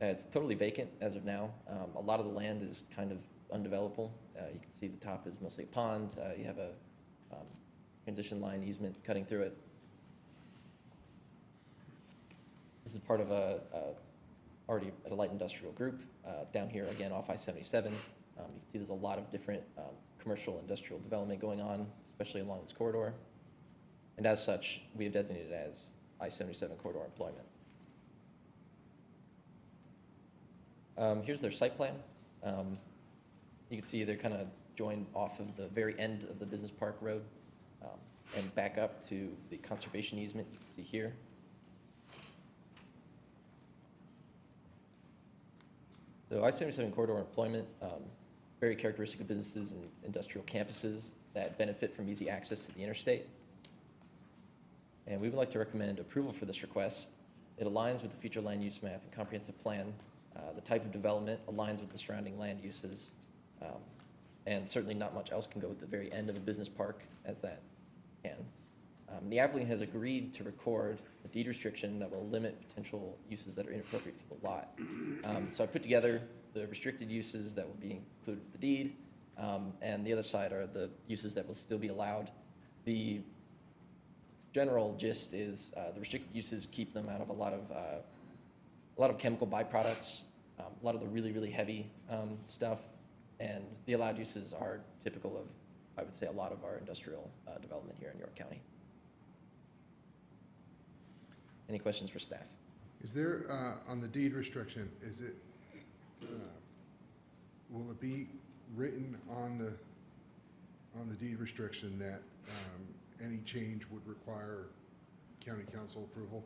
It's totally vacant as of now. A lot of the land is kind of undevelopable. You can see the top is mostly a pond. You have a transition line easement cutting through it. This is part of already at a light industrial group down here again off I-77. You can see there's a lot of different commercial industrial development going on, especially along this corridor. And as such, we have designated it as I-77 corridor employment. Here's their site plan. You can see they're kind of joined off of the very end of the Business Park Road and back up to the conservation easement you can see here. So I-77 corridor employment, very characteristic of businesses and industrial campuses that benefit from easy access to the interstate. And we would like to recommend approval for this request. It aligns with the future land use map and comprehensive plan. The type of development aligns with the surrounding land uses. And certainly not much else can go at the very end of a business park as that can. The applicant has agreed to record a deed restriction that will limit potential uses that are inappropriate for the lot. So I put together the restricted uses that will be included in the deed, and the other side are the uses that will still be allowed. The general gist is the restricted uses keep them out of a lot of chemical byproducts, a lot of the really, really heavy stuff, and the allowed uses are typical of, I would say, a lot of our industrial development here in York County. Any questions for staff? Is there, on the deed restriction, is it, will it be written on the deed restriction that any change would require county council approval?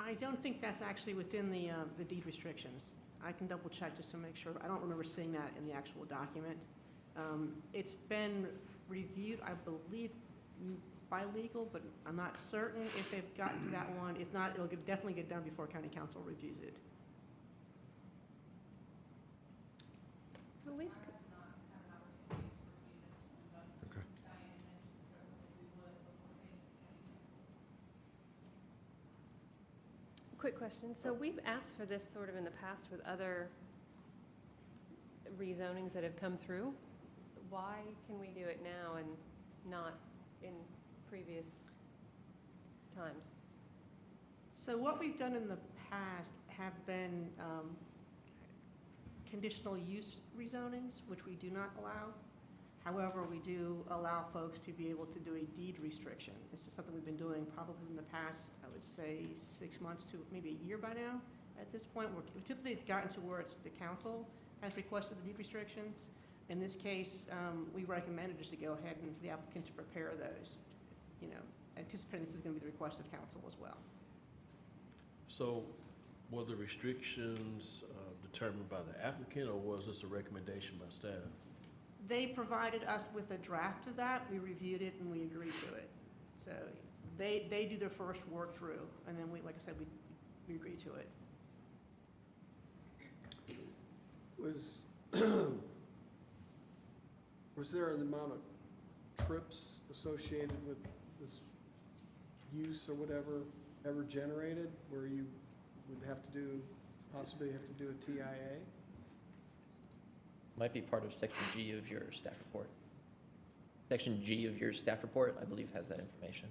I don't think that's actually within the deed restrictions. I can double check just to make sure, but I don't remember seeing that in the actual document. It's been reviewed, I believe, by legal, but I'm not certain if they've gotten to that one. If not, it'll definitely get done before county council reviews it. So we've, Okay. quick question. So we've asked for this sort of in the past with other rezonings that have come through. Why can we do it now and not in previous times? So what we've done in the past have been conditional use rezonings, which we do not allow. However, we do allow folks to be able to do a deed restriction. This is something we've been doing probably in the past, I would say, 6 months to maybe a year by now. At this point, typically it's gotten to where it's the council has requested the deed restrictions. In this case, we recommended just to go ahead and for the applicant to prepare those, anticipating this is going to be the request of council as well. So were the restrictions determined by the applicant, or was this a recommendation by staff? They provided us with a draft of that. We reviewed it and we agreed to it. So they do their first work through, and then we, like I said, we agree to it. Was there an amount of trips associated with this use or whatever ever generated where you would have to possibly have to do a TIA? Might be part of Section G of your staff report. Section G of your staff report, I believe, has that information.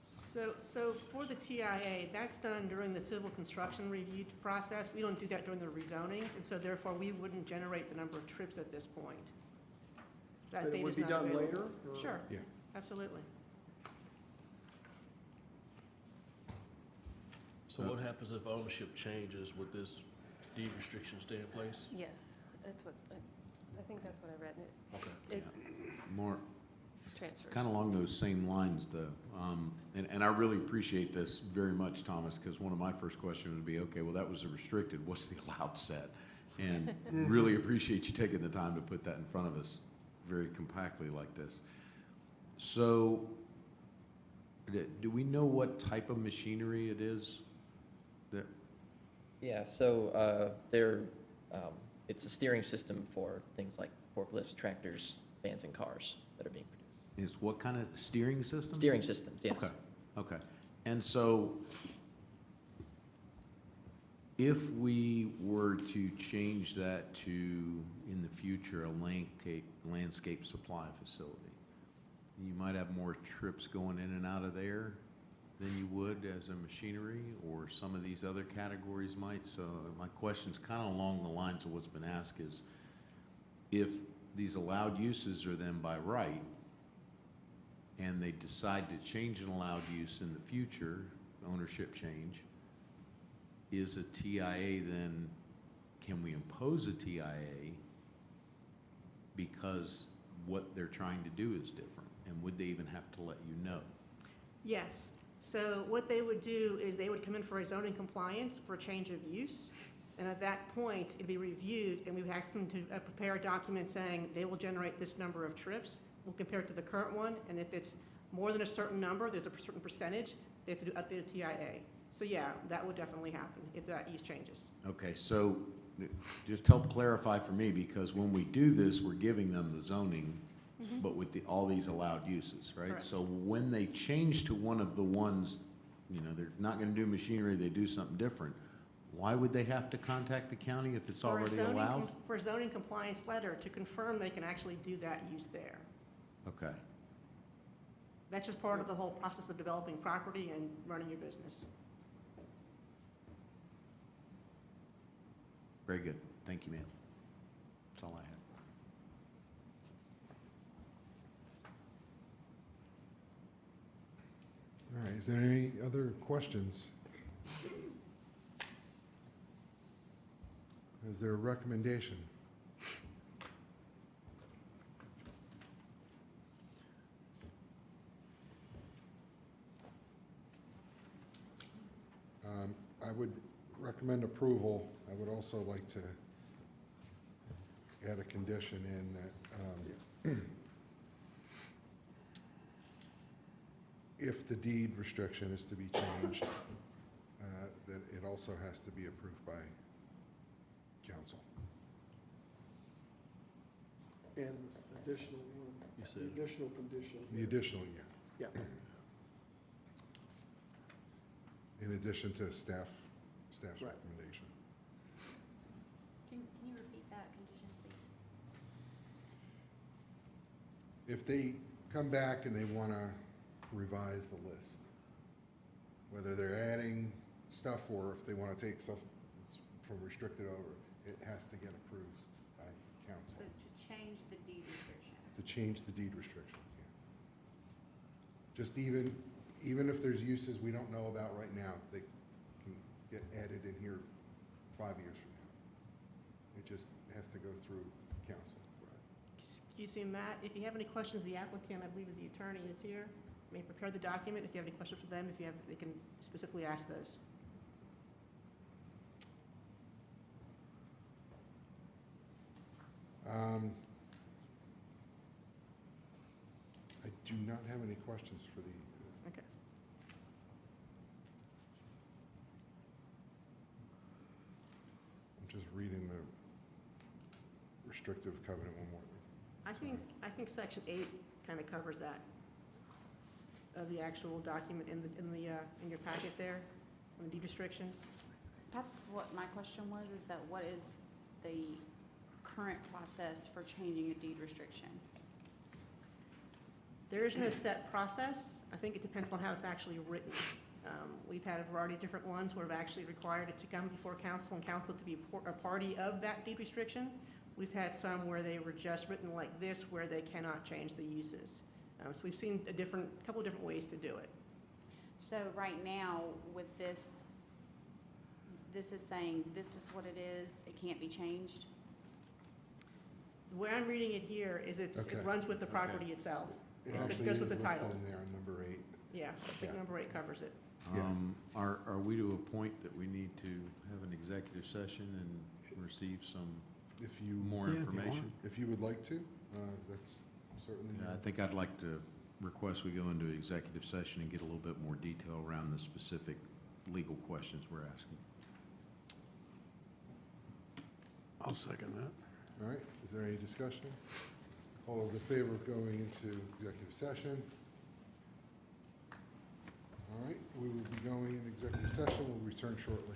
So for the TIA, that's done during the civil construction review process. We don't do that during the rezonings, and so therefore we wouldn't generate the number of trips at this point. That But it data would is be not done available. later? or- Sure, Yeah. absolutely. So what happens if ownership changes? Would this deed restriction stay in place? Yes, that's what, I think that's what I read. Okay. It More, transfers. kind of along those same lines, though. And I really appreciate this very much, Thomas, because one of my first questions would be, okay, well, that was a restricted, what's the allowed set? And really appreciate you taking the time to put that in front of us very compactly like this. So, do we know what type of machinery it is? That, Yeah, so it's a steering system for things like forklifts, tractors, vans, and cars that are being produced. is what kind of steering system? Steering systems, yes. Okay, okay. And so if we were to change that to, in the future, a landscape supply facility, you might have more trips going in and out of there than you would as a machinery, or some of these other categories might. So my question's kind of along the lines of what's been asked is, if these allowed uses are then by right, and they decide to change an allowed use in the future, ownership change, is a TIA then, can we impose a TIA because what they're trying to do is different? And would they even have to let you know? Yes. So what they would do is they would come in for a zoning compliance for a change of use. And at that point, it'd be reviewed, and we would ask them to prepare a document saying they will generate this number of trips. We'll compare it to the current one, and if it's more than a certain number, there's a certain percentage, they have to do updated TIA. So yeah, that would definitely happen if that use changes. Okay, so just help clarify for me, because when we do this, we're giving them the zoning, but with all these allowed uses, right? Correct. So when they change to one of the ones, they're not gonna do machinery, they do something different, why would they have to contact the county if it's For a already zoning allowed? For a zoning compliance letter to confirm they can actually do that use there. Okay, That's just part of the whole process of developing property and running your business. very good. Thank you, ma'am. That's all I had. All right, is there any other questions? Is there a recommendation? I would recommend approval. I would also like to add a condition in that if the deed restriction is to be changed, that it also has to be approved by council. And this additional one, You the said, additional condition. The additional, yeah. Yeah. In addition to staff's Right. recommendation. Can you repeat that condition, please? If they come back and they want to revise the list, whether they're adding stuff or if they want to take stuff that's from restricted over, it has to get approved by council So to change the deed restriction. to change the deed restriction. Yeah. Just even if there's uses we don't know about right now, they can get added in here 5 years from now. It just has to go through council. Excuse me, Matt, if you have any questions, the applicant, I believe the attorney is here, may prepare the document. If you have any questions for them, they can specifically ask those. I do not have any questions for the, Okay. I'm just reading the restrictive covenant one more. I think section 8 kind of covers that, of the actual document in your packet there, on the deed restrictions. That's what my question was, is that what is the current process for changing a deed restriction? There is no set process. I think it depends on how it's actually written. We've had a variety of different ones where we've actually required it to come before council and council to be a party of that deed restriction. We've had some where they were just written like this, where they cannot change the uses. So we've seen couple of different ways to do it. So right now, with this is saying this is what it is, it can't be changed? The way I'm reading it here is it Okay. runs with the Okay. property itself. It It actually goes is with the listed title. in there on number 8. Yeah, I think Yeah. number 8 covers it. Yeah. Are we to a point that we need to have an executive session and receive some If you, more Yeah, if you want. information? if you would like to, that's certainly. Yeah, I think I'd like to request we go into executive session and get a little bit more detail around the specific legal questions we're asking. I'll second that. All right, is there any discussion? All those in favor of going into executive session? All right, we will be going in executive session. We'll return shortly.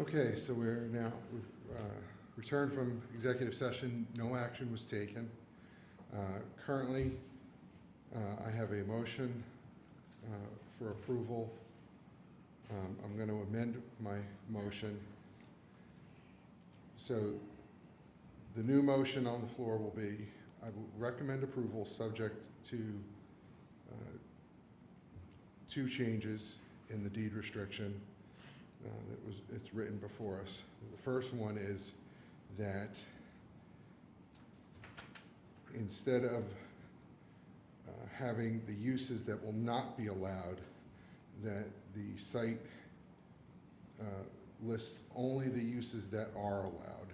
Okay, so we've returned from executive session. No action was taken. Currently, I have a motion for approval. I'm going to amend my motion. So the new motion on the floor will be, I will recommend approval subject to two changes in the deed restriction it's written before us. The first one is that instead of having the uses that will not be allowed, that the site lists only the uses that are allowed.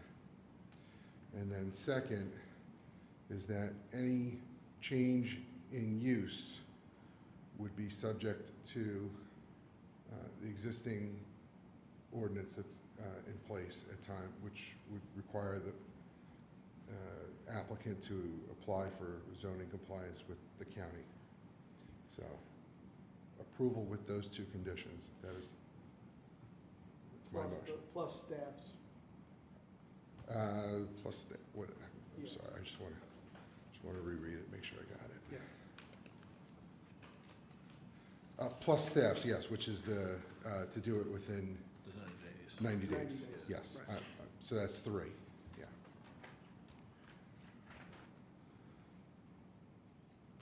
And then second is that any change in use would be subject to the existing ordinance that's in place at time, which would require the applicant to apply for zoning compliance with the county. So approval with those two conditions, that's my motion. Plus staff's. Plus, what, I'm Yeah. sorry, I just want to reread it, make sure I got it. Yeah. Plus staffs, yes, which is the, to do it within The 90 days. 90 90 days, days, yes. right. So that's three, yeah.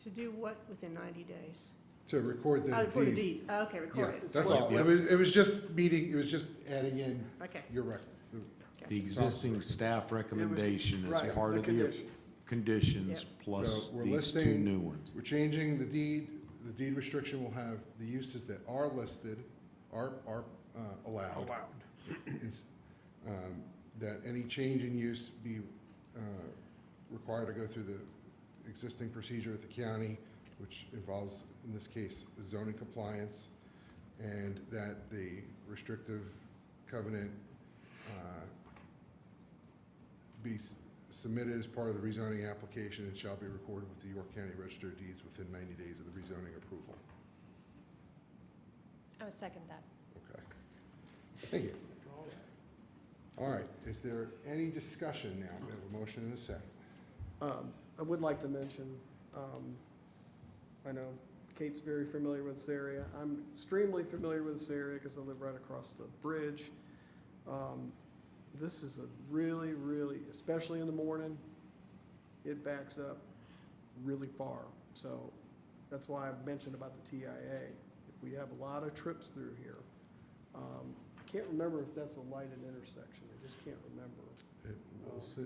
To do what within 90 days? To record the For the deed. deed, oh, okay, Yeah, record it. that's all. It was just adding in Okay. your rec. The existing staff recommendation right, as part the of the condition. conditions Yep. plus So we're these two listing- new ones. We're changing the deed restriction will have the uses that are listed, are allowed. Ins- That any change in use be required to go through the existing procedure at the county, which involves, in this case, zoning compliance, and that the restrictive covenant be submitted as part of the rezoning application and shall be recorded with the York County Register of Deeds within 90 days of the rezoning approval. I would second that. Okay. Thank you. All right, is there any discussion now? We have a motion and a second. I would like to mention, I know Kate's very familiar with this area. I'm extremely familiar with this area because I live right across the bridge. This is a really, really, especially in the morning, it backs up really far. So that's why I mentioned about the TIA. If we have a lot of trips through here, I can't remember if that's a lighted intersection. I just can't remember.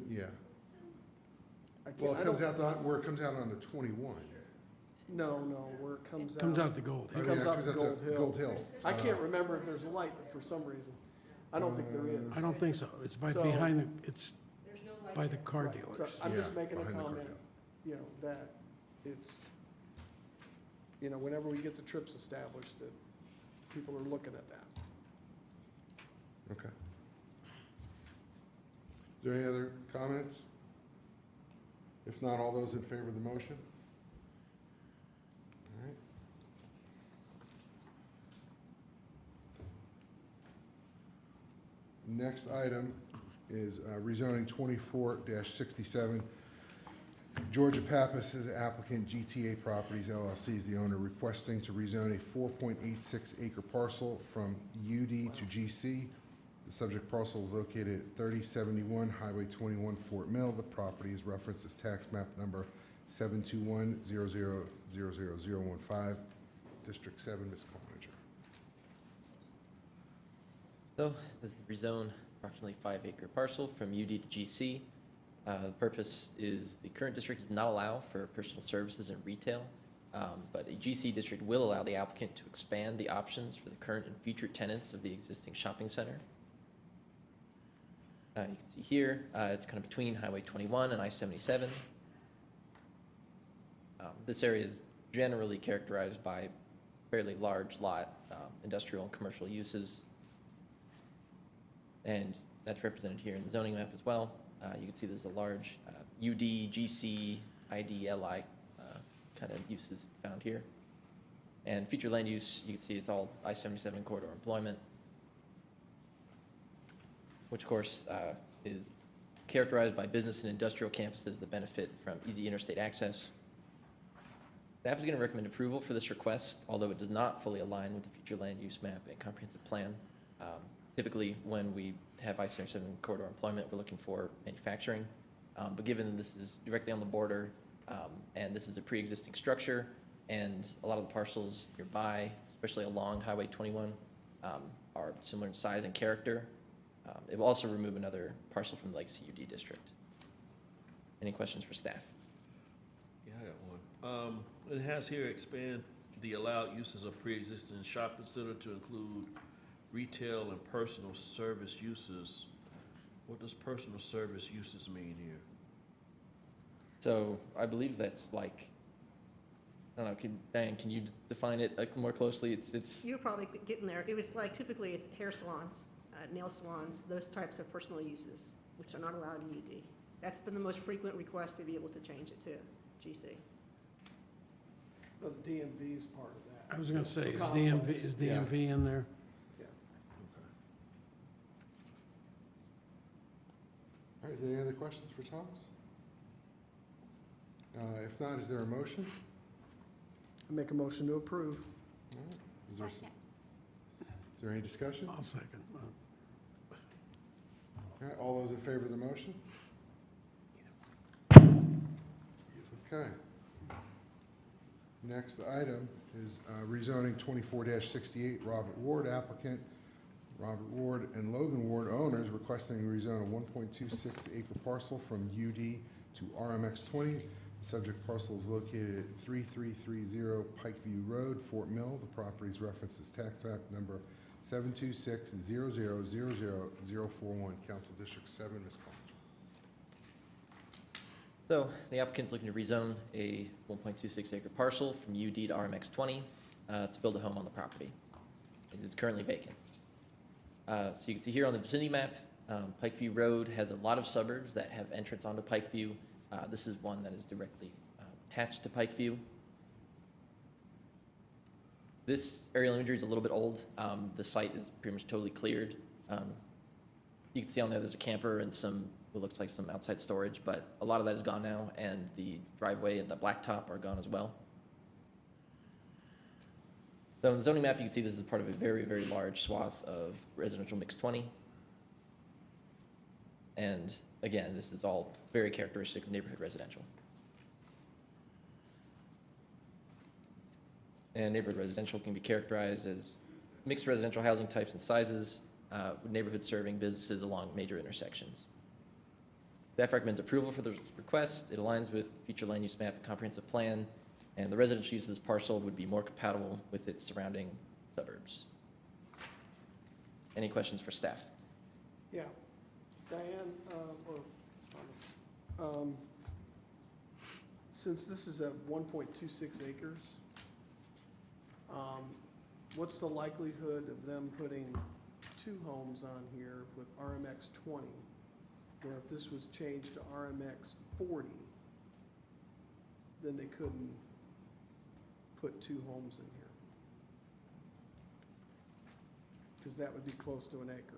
Yeah. I can't- Well, I it comes don't- out, where it comes out on the 21. No, where it comes out. Comes out the Gold I Hill. mean, comes out to Gold Hill. Gold Hill. I can't remember if there's a light for some reason. I don't think there is. I don't think so. It's So- behind the, it's by the car Right. dealers. So I'm just Yeah, making a behind the car comment, deal. that it's, whenever we get the trips established, that people are looking at that. Okay. Is there any other comments? If not, all those in favor of the motion? All right. Next item is rezoning 24-67. Georgia Pappas is applicant, GTA Properties LLC is the owner, requesting to rezone a 4.86 acre parcel from UD to GC. The subject parcel is located at 3071 Highway 21, Fort Mill. The property is referenced as tax map number 721000015, District 7, Ms. Cloninger. So this is rezone approximately 5-acre parcel from UD to GC. The purpose is the current district does not allow for personal services and retail, but a GC district will allow the applicant to expand the options for the current and future tenants of the existing shopping center. You can see here, it's kind of between Highway 21 and I-77. This area is generally characterized by fairly large lot, industrial and commercial uses. And that's represented here in the zoning map as well. You can see there's a large UD, GC, ID, LI kind of uses found here. And future land use, you can see it's all I-77 corridor employment. which of course is characterized by business and industrial campuses that benefit from easy interstate access. Staff is going to recommend approval for this request, although it does not fully align with the future land use map and comprehensive plan. Typically, when we have I-77 corridor employment, we're looking for manufacturing. But given that this is directly on the border, and this is a pre-existing structure, and a lot of the parcels nearby, especially along Highway 21, are similar in size and character, it will also remove another parcel from the Legacy UD district. Any questions for staff? Yeah, I got one. It has here expand the allowed uses of pre-existing shopping center to include retail and personal service uses. What does personal service uses mean here? So I believe that's like, I don't know, Diane, can you define it like more closely? It's You're probably getting there. It was like typically it's hair salons, nail salons, those types of personal uses, which are not allowed in UD. That's been the most frequent request to be able to change it to GC. Well, the DMV is part of that. I was gonna say, Complex. is DMV in there? Yeah. All right, is there any other questions for Thomas? If not, is there a motion? I make a motion to approve. All right. Is there any discussion? I'll second. All right, all those in favor of the motion? Okay. Next item is rezoning 24-68, Robert Ward applicant. Robert Ward and Logan Ward owners requesting rezone a 1.26 acre parcel from UD to RMX 20. The subject parcel is located at 3330 Pikeview Road, Fort Mill. The property is referenced as tax map number 726000041, Council District 7, Ms. Collins. So the applicant's looking to rezone a 1.26 acre parcel from UD to RMX 20 to build a home on the property. It is currently vacant. So you can see here on the vicinity map, Pikeview Road has a lot of suburbs that have entrance onto Pikeview. This is one that is directly attached to Pikeview. This aerial imagery is a little bit old. The site is pretty much totally cleared. You can see on there's a camper and some, what looks like some outside storage, but a lot of that is gone now, and the driveway and the blacktop are gone as well. So in the zoning map, you can see this is part of a very, very large swath of residential mixed 20. And again, this is all very characteristic of neighborhood residential. And neighborhood residential can be characterized as mixed residential housing types and sizes, with neighborhoods serving businesses along major intersections. Staff recommends approval for the request. It aligns with future land use map and comprehensive plan, and the residential use of this parcel would be more compatible with its surrounding suburbs. Any questions for staff? Yeah. Diane, or Thomas, since this is at 1.26 acres, what's the likelihood of them putting 2 homes on here with RMX 20, where if this was changed to RMX 40, then they couldn't put 2 homes in here? Because that would be close to an acre.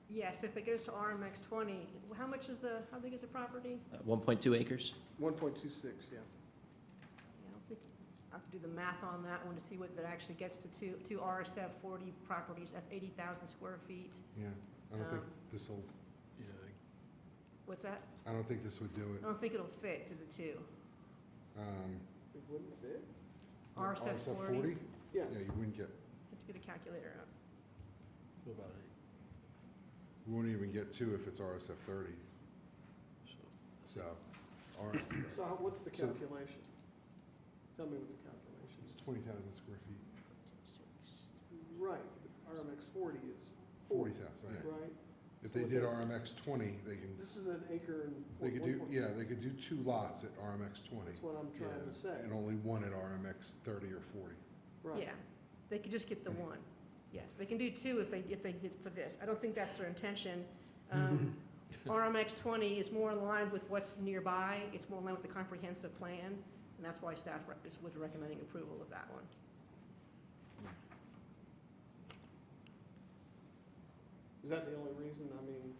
Yes, if it goes to RMX 20, how big is the property? 1.2 acres? 1.26, yeah. I don't think, I have to do the math on that one to see what that actually gets to two RSF 40 properties. That's 80,000 square feet. Yeah, I don't think Um, this'll, Yeah, What's that? I don't think this would do I it. don't think it'll fit to the two. It wouldn't fit? RSF 40? Yeah. Yeah, you wouldn't get, Have to get a calculator out. what about it? you won't even get 2 if it's RSF 30, So, so. R- So what's the So- calculation? Tell me what the calculation It's is. 20,000 square feet, Right, RMX 40 is 40,000, yeah. right? If So they what did they- RMX 20, they can, This is an acre and. they could do, yeah, they could do 2 lots at RMX 20, That's what I'm trying Yeah. to say. and only 1 at RMX 30 or 40. Right. Yeah, they could just get the one. Yes, they can do 2 if they did for this. I don't think that's their intention. RMX 20 is more aligned with what's nearby. It's more aligned with the comprehensive plan, and that's why staff was recommending approval of that one. Is that the only reason? I mean,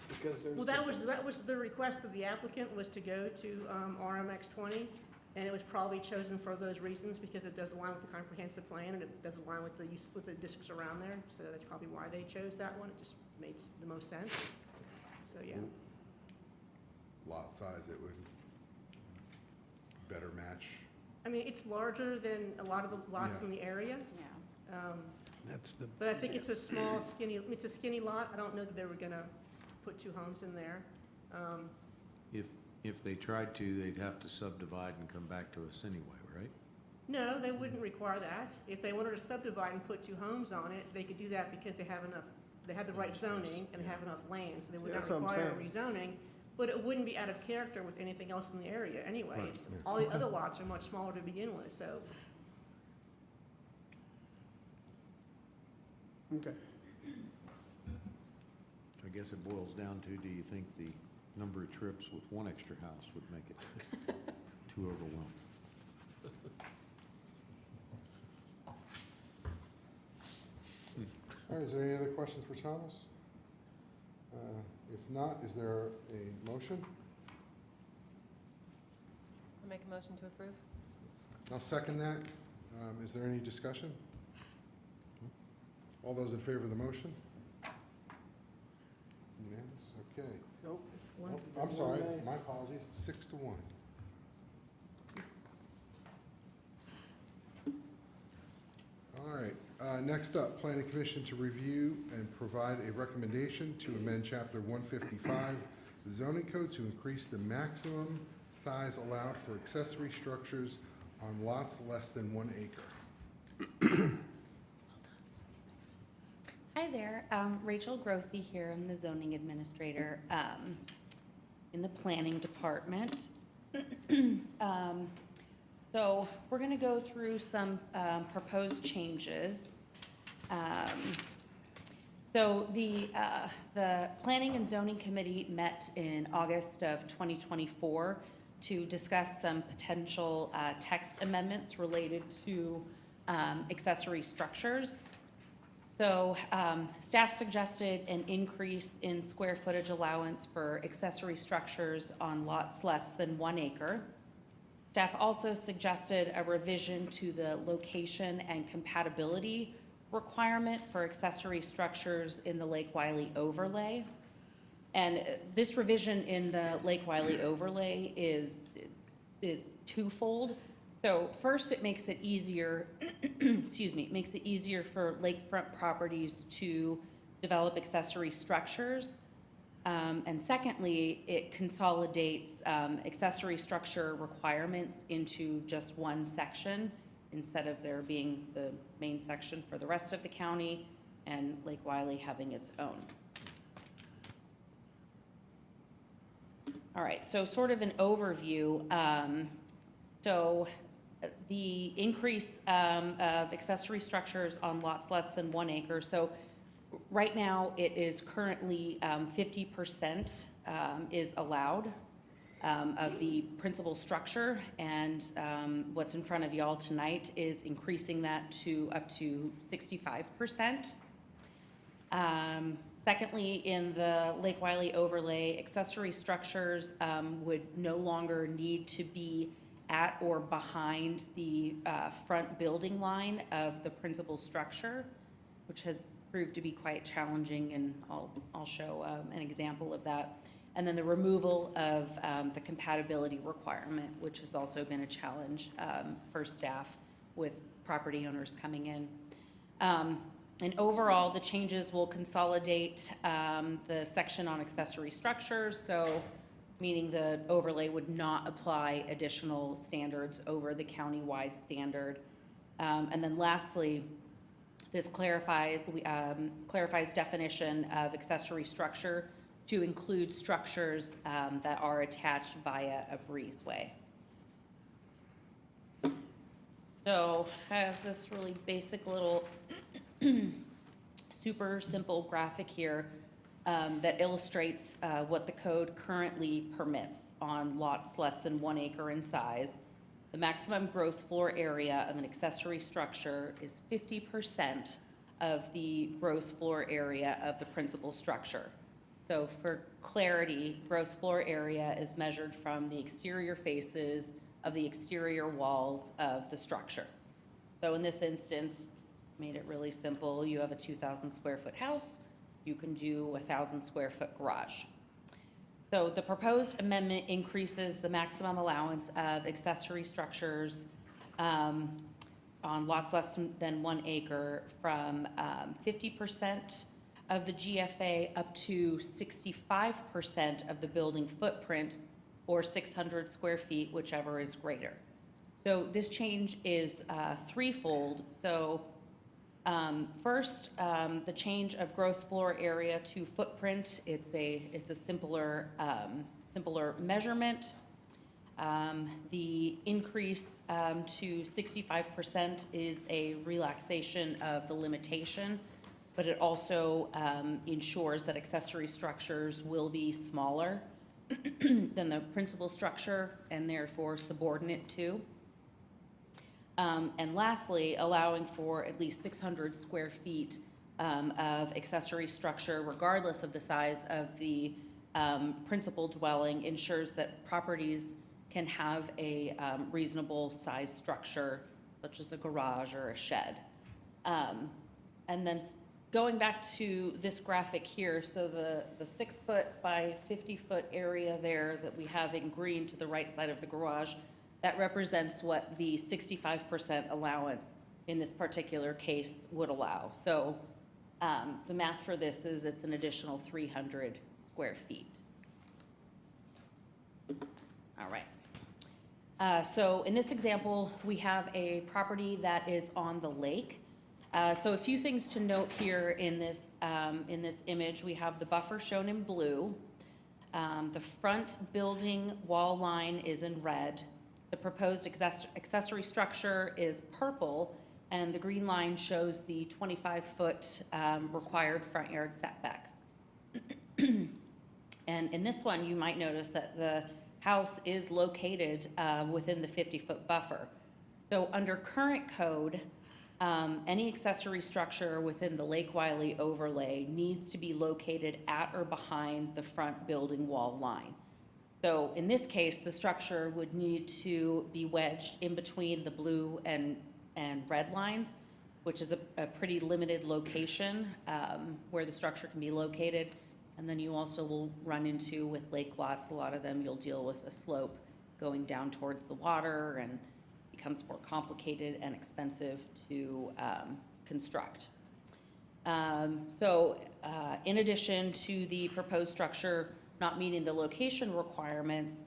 because there's. Well, that was the request of the applicant, was to go to RMX 20, and it was probably chosen for those reasons, because it does align with the comprehensive plan, and it does align with the use, with the districts around there, so that's probably why they chose that one. It just made the most sense. So, yeah. Lot size, it would better match. I mean, it's larger than a lot of the lots Yeah. in the area, Yeah. That's the. but I think it's a small, skinny, it's a skinny lot. I don't know that they were gonna put 2 homes in there. If they tried to, they'd have to subdivide and come back to us anyway, right? No, they wouldn't require that. If they wanted to subdivide and put 2 homes on it, they could do that because they have enough, they have the right zoning and they have enough land, so they would Yeah, not that's what I'm require saying. rezoning. But it wouldn't be out of character with anything else in the area anyway. Right, It's, yeah. all the other lots are much smaller to begin with, so. Okay. I guess it boils down to, do you think the number of trips with 1 extra house would make it too overwhelming? All right, is there any other questions for Thomas? If not, is there a motion? I make a motion to approve? I'll second that. Is there any discussion? All those in favor of the motion? Unanimous, okay. Nope. It's one. Oh, I'm sorry, One nay. my apologies, 6-1. All right, next up, Planning Commission to review and provide a recommendation to amend Chapter 155, the zoning code to increase the maximum size allowed for accessory structures on lots less than 1 acre. Hi there, Rachel Grothy here. I'm the zoning administrator in the planning department. So we're going to go through some proposed changes. So the Planning and Zoning Committee met in August of 2024 to discuss some potential text amendments related to accessory structures. So staff suggested an increase in square footage allowance for accessory structures on lots less than 1 acre. Staff also suggested a revision to the location and compatibility requirement for accessory structures in the Lake Wiley overlay. And this revision in the Lake Wiley overlay is twofold. So first, it makes it easier, excuse me, it makes it easier for lakefront properties to develop accessory structures. And secondly, it consolidates accessory structure requirements into just one section instead of there being the main section for the rest of the county and Lake Wiley having its own. All right, so sort of an overview. So the increase of accessory structures on lots less than 1 acre. So right now, it is currently 50% is allowed of the principal structure, and what's in front of y'all tonight is increasing that to up to 65%. Secondly, in the Lake Wiley overlay, accessory structures would no longer need to be at or behind the front building line of the principal structure, which has proved to be quite challenging, and I'll show an example of that. And then the removal of the compatibility requirement, which has also been a challenge for staff with property owners coming in. And overall, the changes will consolidate the section on accessory structures, so meaning the overlay would not apply additional standards over the county-wide standard. And then lastly, this clarifies definition of accessory structure to include structures that are attached via a breezeway. So I have this really basic little super simple graphic here that illustrates what the code currently permits on lots less than 1 acre in size. The maximum gross floor area of an accessory structure is 50% of the gross floor area of the principal structure. So for clarity, gross floor area is measured from the exterior faces of the exterior walls of the structure. So in this instance, made it really simple. You have a 2,000 square foot house. You can do a 1,000 square foot garage. So the proposed amendment increases the maximum allowance of accessory structures on lots less than 1 acre from 50% of the GFA up to 65% of the building footprint, or 600 square feet, whichever is greater. So this change is threefold. So first, the change of gross floor area to footprint, it's a simpler measurement. The increase to 65% is a relaxation of the limitation, but it also ensures that accessory structures will be smaller than the principal structure and therefore subordinate to. And lastly, allowing for at least 600 square feet of accessory structure regardless of the size of the principal dwelling ensures that properties can have a reasonable size structure such as a garage or a shed. And then going back to this graphic here, so the 6 foot by 50 foot area there that we have in green to the right side of the garage, that represents what the 65% allowance in this particular case would allow. So the math for this is it's an additional 300 square feet. All right. So in this example, we have a property that is on the lake. So a few things to note here in this image. We have the buffer shown in blue. The front building wall line is in red. The proposed accessory structure is purple, and the green line shows the 25-foot required front yard setback. And in this one, you might notice that the house is located within the 50-foot buffer. So under current code, any accessory structure within the Lake Wylie overlay needs to be located at or behind the front building wall line. So in this case, the structure would need to be wedged in between the blue and red lines, which is a pretty limited location where the structure can be located. And then you also will run into, with lake lots, a lot of them you'll deal with a slope going down towards the water, and becomes more complicated and expensive to construct. In addition to the proposed structure not meeting the location requirements,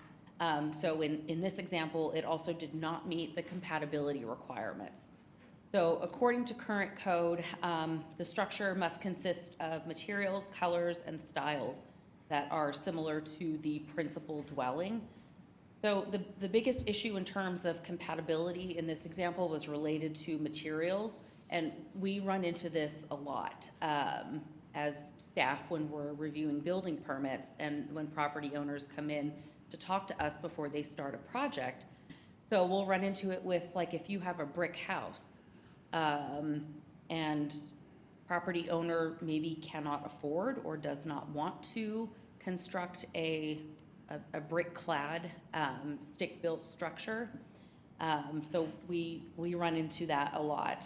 so in this example, it also did not meet the compatibility requirements. So according to current code, the structure must consist of materials, colors, and styles that are similar to the principal dwelling. So the biggest issue in terms of compatibility in this example was related to materials, and we run into this a lot as staff when we're reviewing building permits and when property owners come in to talk to us before they start a project. So we'll run into it with, like, if you have a brick house and property owner maybe cannot afford or does not want to construct a brick-clad, stick-built structure. So we run into that a lot.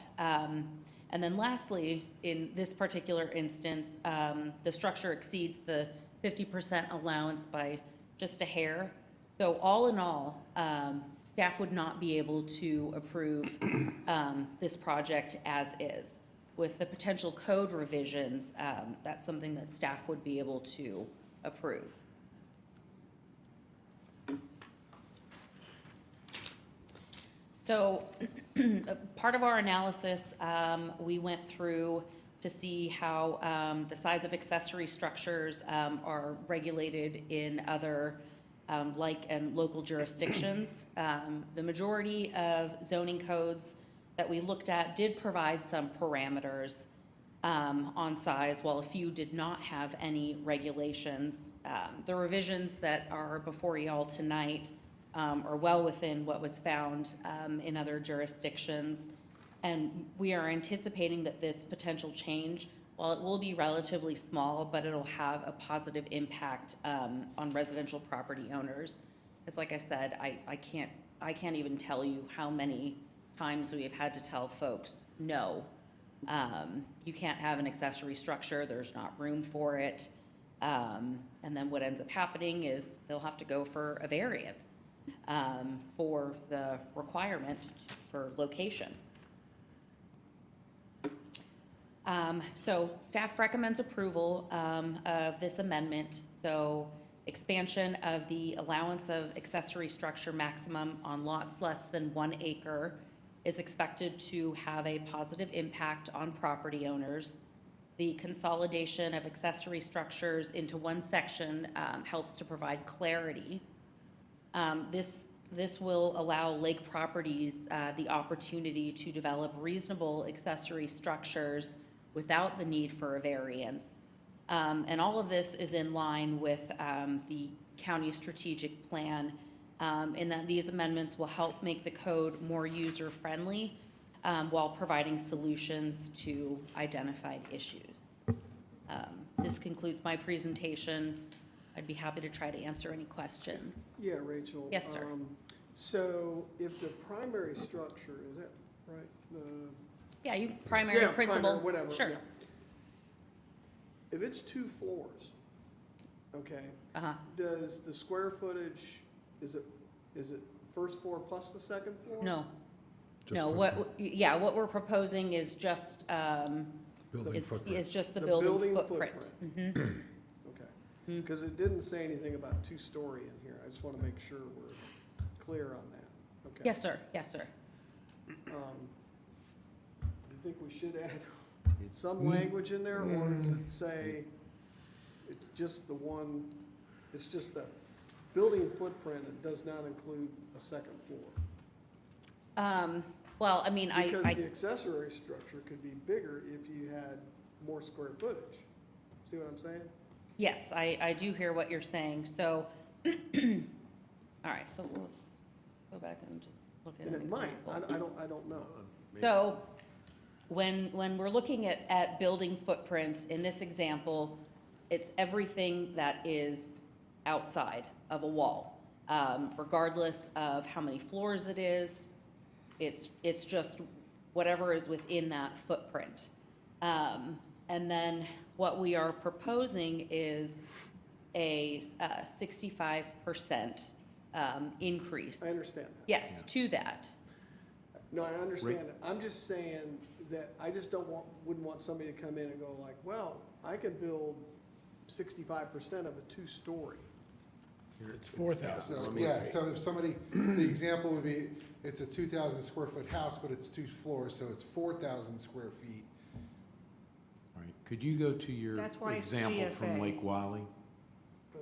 And then lastly, in this particular instance, the structure exceeds the 50% allowance by just a hair. So all in all, staff would not be able to approve this project as is. With the potential code revisions, that's something that staff would be able to approve. So part of our analysis, we went through to see how the size of accessory structures are regulated in other like and local jurisdictions. The majority of zoning codes that we looked at did provide some parameters on size, while a few did not have any regulations. The revisions that are before y'all tonight are well within what was found in other jurisdictions. And we are anticipating that this potential change, while it will be relatively small, but it'll have a positive impact on residential property owners. Because like I said, I can't even tell you how many times we have had to tell folks, no, you can't have an accessory structure, there's not room for it. And then what ends up happening is they'll have to go for a variance for the requirement for location. So staff recommends approval of this amendment. So expansion of the allowance of accessory structure maximum on lots less than 1 acre is expected to have a positive impact on property owners. The consolidation of accessory structures into one section helps to provide clarity. This will allow lake properties the opportunity to develop reasonable accessory structures without the need for a variance. And all of this is in line with the county strategic plan, in that these amendments will help make the code more user-friendly while providing solutions to identified issues. This concludes my presentation. I'd be happy to try to answer any questions. Yeah, Rachel. Yes, sir. So if the primary structure, is that right? Yeah, you, primary, Yeah, principal. primary, whatever, Sure. yeah. If it's 2 floors, okay, Uh-huh. does the square footage, is it first floor plus the second floor? No, Just no, what we're proposing is just, Building footprint. is just the The building building footprint. Mhm. Okay, Mm. because it didn't say anything about 2-story in here. I just want to make sure we're clear on that. Okay. Yes, sir, yes, sir. Do you think we should add some language in there, or does it say it's just the one, it's just the building footprint, it does not include a second floor? Well, I mean, Because I, the accessory structure could be bigger if you had more square footage. See what I'm saying? yes, I do hear what you're saying, so, all right, so let's go back and just look at And an it might, example. I don't know. So, when we're looking at building footprint, in this example, it's everything that is outside of a wall, regardless of how many floors it is. It's just whatever is within that footprint. And then what we are proposing is a 65% increase. I understand that. Yes, to that. No, I understand it. I'm just saying that I just wouldn't want somebody to come in and go like, well, I could build 65% of a 2-story. It's 4,000. So, yeah, so if somebody, the example would be, it's a 2,000 square foot house, but it's 2 floors, so it's 4,000 square feet. All right, could you go to your That's why it's example from GFA. Lake Wiley?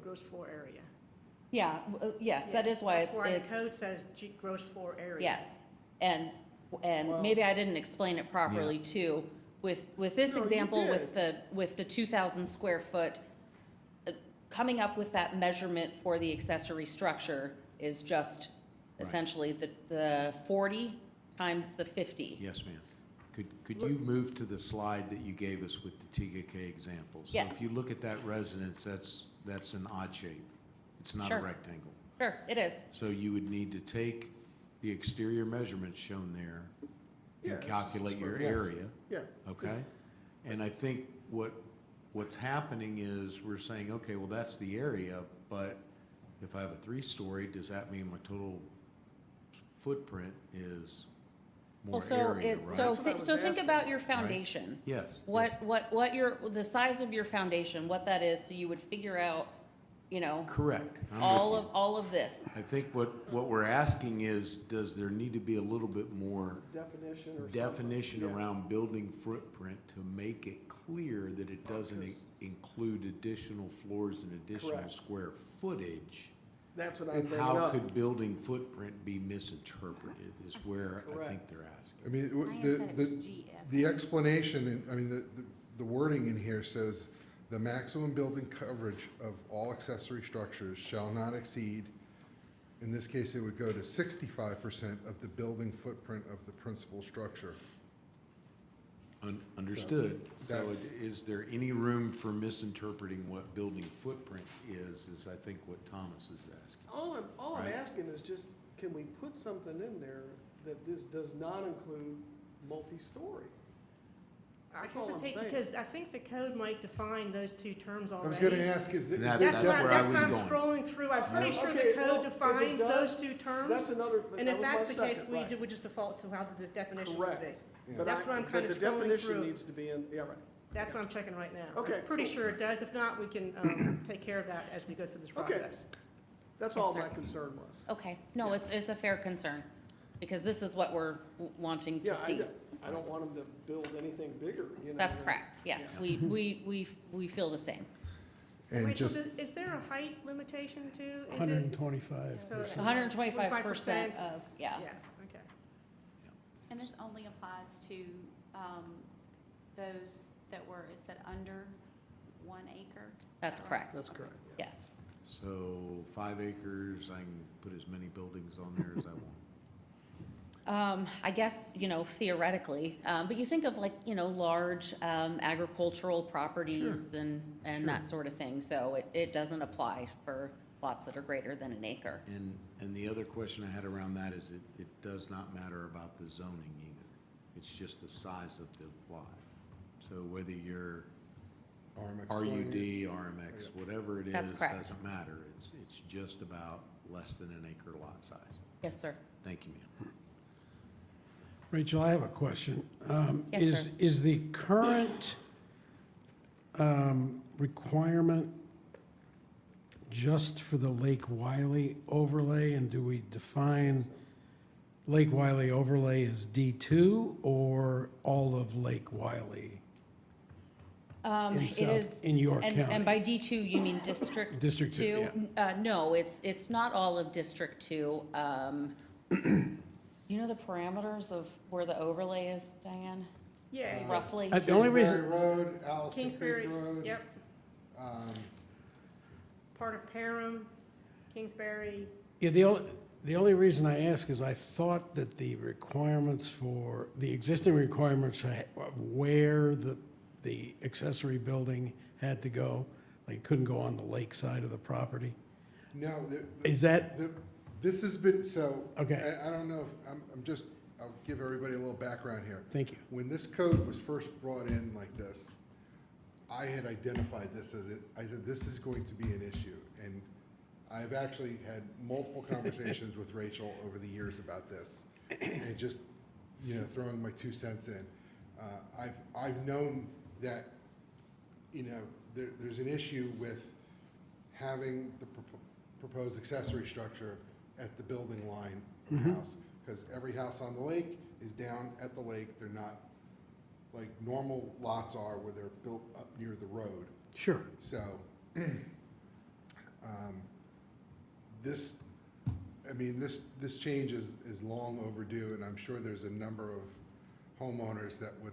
Gross floor area. Yeah, yes, that is why That's why it's, the code says gross floor area. yes. And Well- maybe I didn't explain it properly too. With this No, you example, did. with the 2,000 square foot, coming up with that measurement for the accessory structure is just Right. essentially the 40 times the 50. Yes, ma'am. Could you move to the slide that you gave us with the TKK example? Yes. So if you look at that residence, that's an odd shape. It's not a Sure. rectangle. Sure, it is. So you would need to take the exterior measurements shown there Yeah, and it's just a calculate your square- yes. area, Yeah. okay? And I think what's happening is we're saying, okay, well, that's the area, but if I have a 3-story, does that mean my total footprint is Well, more so area, it's, right? so, That's what I was so think asking. about your foundation. Yes. What your, the size of your foundation, what that is, so you would figure out, you know, Correct. I'm with you. all of this. I think what we're asking is, does there need to be a little bit more Definition or something. definition Yeah. around building footprint to make it clear that it doesn't Because- include additional floors and additional Correct. square footage? That's what I'm bringing How up. could building footprint be misinterpreted is where I think Correct. they're asking. I mean, I had said it was GF. the explanation, I mean, the wording in here says, the maximum building coverage of all accessory structures shall not exceed, in this case, it would go to 65% of the building footprint of the principal structure. Understood. So That's- is there any room for misinterpreting what building footprint is I think what Thomas is asking. All I'm Right. asking is just, can we put something in there that this does not include multi-story? I That's all I'm hesitate saying. because I think the code might define those two terms already. I was gonna ask, is there? That- That's where I was why I'm going. scrolling through. I'm pretty sure Okay, the well, code if it defines does, those two terms. That's another, but And that if was my that's the case, second, we right. would just default to how the definition Correct. would be. Yeah. So that's why I'm But kind of the scrolling definition through. needs to be in, yeah, right. That's what I'm checking right now. Okay, I'm pretty cool. sure it does. If not, we can take care of that as we go through this Okay. process. That's Yes, all sir. my concern was. Okay, no, it's a fair concern, because this is what we're wanting Yeah, to see. I don't want them to build anything bigger, you know. That's than- correct, yes, Yeah. we feel the same. And Rachel, just, is there a height limitation too? Is it- 125. So- 125% of, yeah. Yeah, okay. And this only applies to those that were, it said under 1 acre? That's correct, That's correct, yeah. yes. So 5 acres, I can put as many buildings on there as I want. I guess, theoretically, but you think of like, large agricultural properties and that sort of thing, so it doesn't apply for lots that are greater than an acre. And the other question I had around that is it does not matter about the zoning either. It's just the size of the lot. So whether you're RMX RUD, RMX, whatever it is, That's correct. doesn't matter. It's just about less than an acre lot size. Yes, sir. Thank you, ma'am. Rachel, I have a question. Yes, sir. Is the current requirement just for the Lake Wiley overlay? And do we define Lake Wiley overlay as D2 or all of Lake Wiley? In It South- is. in York And County. by D2, you mean District District 2, 2? No, it's not all of District 2. You know the parameters of where the overlay is, Diane, Yeah, roughly? The only reason, Kingsbury Road, Allison Creek Kingsbury, Road. yep, um, part of Perham, Kingsbury. yeah, the only reason I ask is I thought that the requirements for, the existing requirements of where the accessory building had to go, like couldn't go on the lake side of the property. No, Is that, this has been, so. Okay. I don't know if, I'll give everybody a little background here. thank you. When this code was first brought in like this, I had identified this as I said, this is going to be an issue. And I've actually had multiple conversations with Rachel over the years about this. And just, throwing my 2 cents in. I've known that, there's an issue with having the proposed accessory structure at the building line of the house. Because every house on the lake is down at the lake. They're not like normal lots are where they're built up near the road. Sure. So, this change is long overdue, and I'm sure there's a number of homeowners that would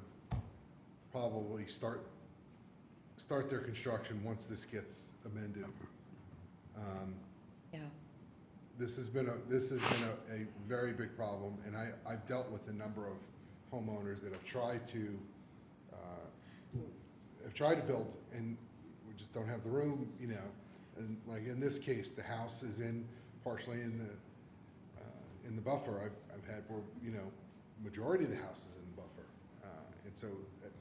probably start their construction once this gets amended. Yeah. This has been a very big problem, and I've dealt with a number of homeowners that have tried to build, and we just don't have the room, and like in this case, the house is partially in the buffer. I've had where, majority of the house is in the buffer, and so it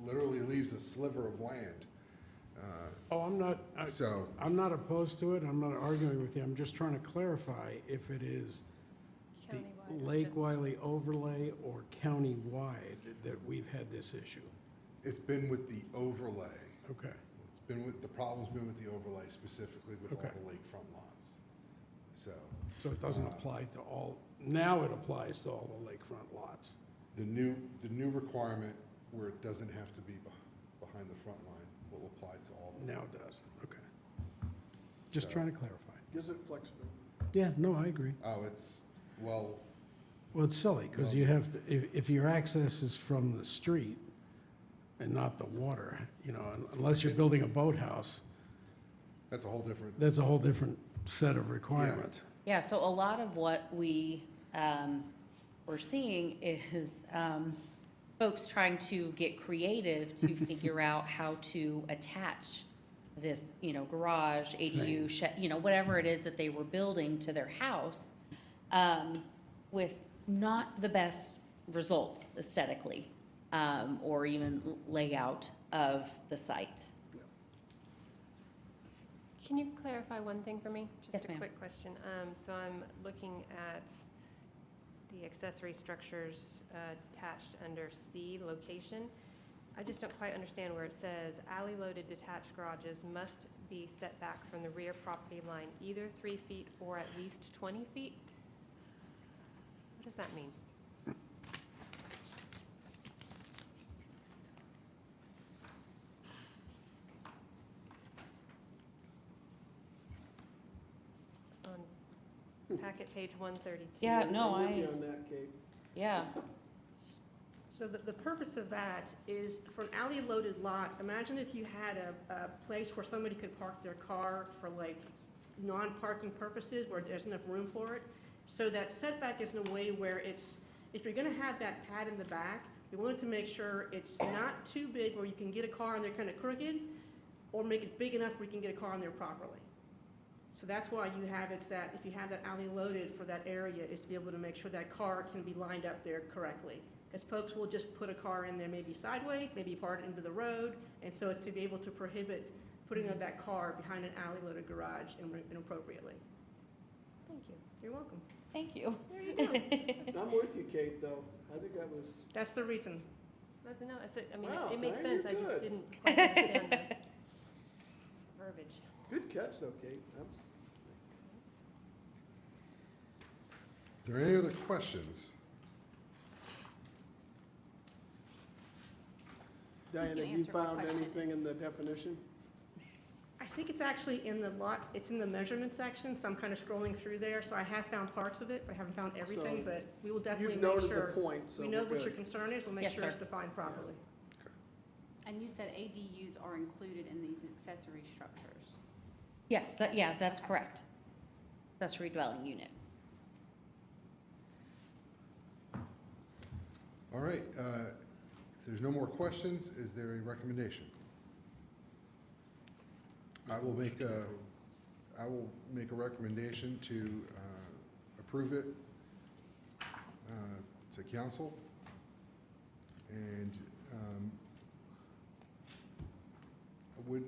literally leaves a sliver of land. Oh, So, I'm not opposed to it, I'm not arguing with you, I'm just trying to clarify if it is the Countywide or Lake just- Wiley overlay or countywide that we've had this issue. it's been with the overlay. Okay, The problem's been with the overlay, specifically with all Okay. the lakefront lots. So, so it doesn't apply to all, now it applies to all the lakefront lots. the new requirement where it doesn't have to be behind the front line will apply to all of them. Now it does, okay. Just So- trying to clarify. Gives it flexibility. Yeah, no, I agree. Oh, it's, well, Well, it's silly, because you have, if your access is from the street and not the water, unless you're building a boathouse, that's a whole different, that's a whole different set of requirements. Yeah, so a lot of what we're seeing is folks trying to get creative to figure out how to attach this, you know, garage, ADU, shed, you know, whatever it is that they were building to their house, with not the best results aesthetically, or even layout of the site. Can you clarify one thing for me? Yes, Just a ma'am. quick question. So I'm looking at the accessory structures detached under C, location. I just don't quite understand where it says alley-loaded detached garages must be set back from the rear property line either 3 feet or at least 20 feet. What does that mean? On packet page 132. Yeah, no, I'm with you I, on that, Kate. yeah, So the purpose of that is for an alley-loaded lot, imagine if you had a place where somebody could park their car for like non-parking purposes, where there's enough room for it. So that setback is in a way where it's, if you're gonna have that pad in the back, we wanted to make sure it's not too big where you can get a car in there kind of crooked, or make it big enough where you can get a car in there properly. So that's why you have, it's that, if you have that alley loaded for that area, is to be able to make sure that car can be lined up there correctly. Because folks will just put a car in there maybe sideways, maybe part into the road, and so it's to be able to prohibit putting that car behind an alley loaded garage inappropriately. Thank you. You're welcome. thank you. There you go. I'm with you, Kate, though. I think that was, That's the reason. That's, no, I mean, Wow, it makes Diane, sense. I you're just good. didn't quite understand the verbiage. good catch, though, Kate. That was, Are there any other questions? Diane, can have you answer my found question. anything in the definition? I think it's actually in the lot, it's in the measurement section, so I'm kind of scrolling through there, so I have found parts of it, but I haven't found everything, So, but we will definitely You've make noted the sure. point, so We know we're what your good. concern is, we'll make Yes, sure it's sir. defined properly. And you said ADUs are included in these accessory structures. Yes, yeah, that's correct. Accessory dwelling unit. All right, if there's no more questions, is there a recommendation? I will make a recommendation to approve it to council. And I would,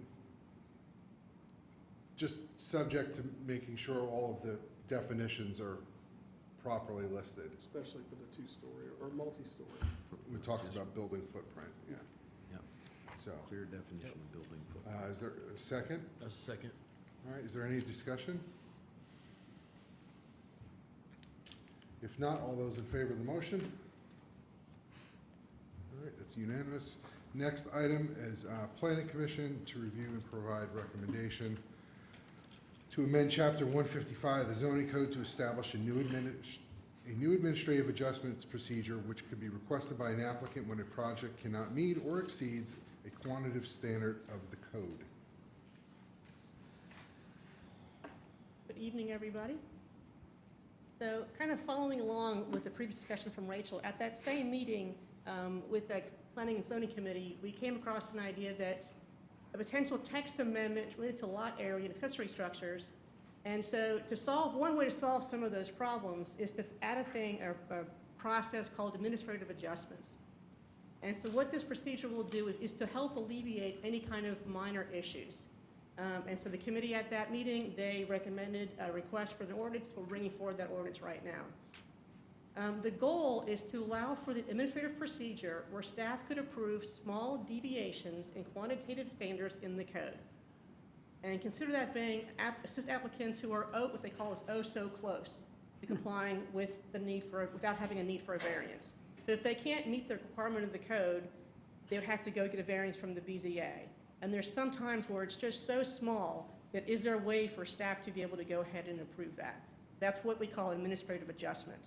just subject to making sure all of the definitions are properly listed. Especially for the two-story or multi-story. We talked about building footprint, yeah. Yep. So, Clear definition of building footprint. is there a second? A second. All right, is there any discussion? If not, all those in favor of the motion? All right, that's unanimous. Next item is Planning Commission to review and provide recommendation to amend Chapter 155 of the zoning code to establish a new administrative adjustments procedure which could be requested by an applicant when a project cannot meet or exceeds a quantitative standard of the code. Good evening, everybody. So kind of following along with the previous discussion from Rachel, at that same meeting with the Planning and Zoning Committee, we came across an idea that a potential text amendment related to lot area and accessory structures. And so one way to solve some of those problems is to add a process called administrative adjustments. And so what this procedure will do is to help alleviate any kind of minor issues. And so the committee at that meeting, they recommended a request for the ordinance. We're bringing forward that ordinance right now. The goal is to allow for the administrative procedure where staff could approve small deviations in quantitative standards in the code. And consider that being assist applicants who are what they call is oh so close to complying with the need without having a need for a variance. So if they can't meet the requirement of the code, they would have to go get a variance from the BZA. And there's some times where it's just so small that is there a way for staff to be able to go ahead and approve that? That's what we call administrative adjustment.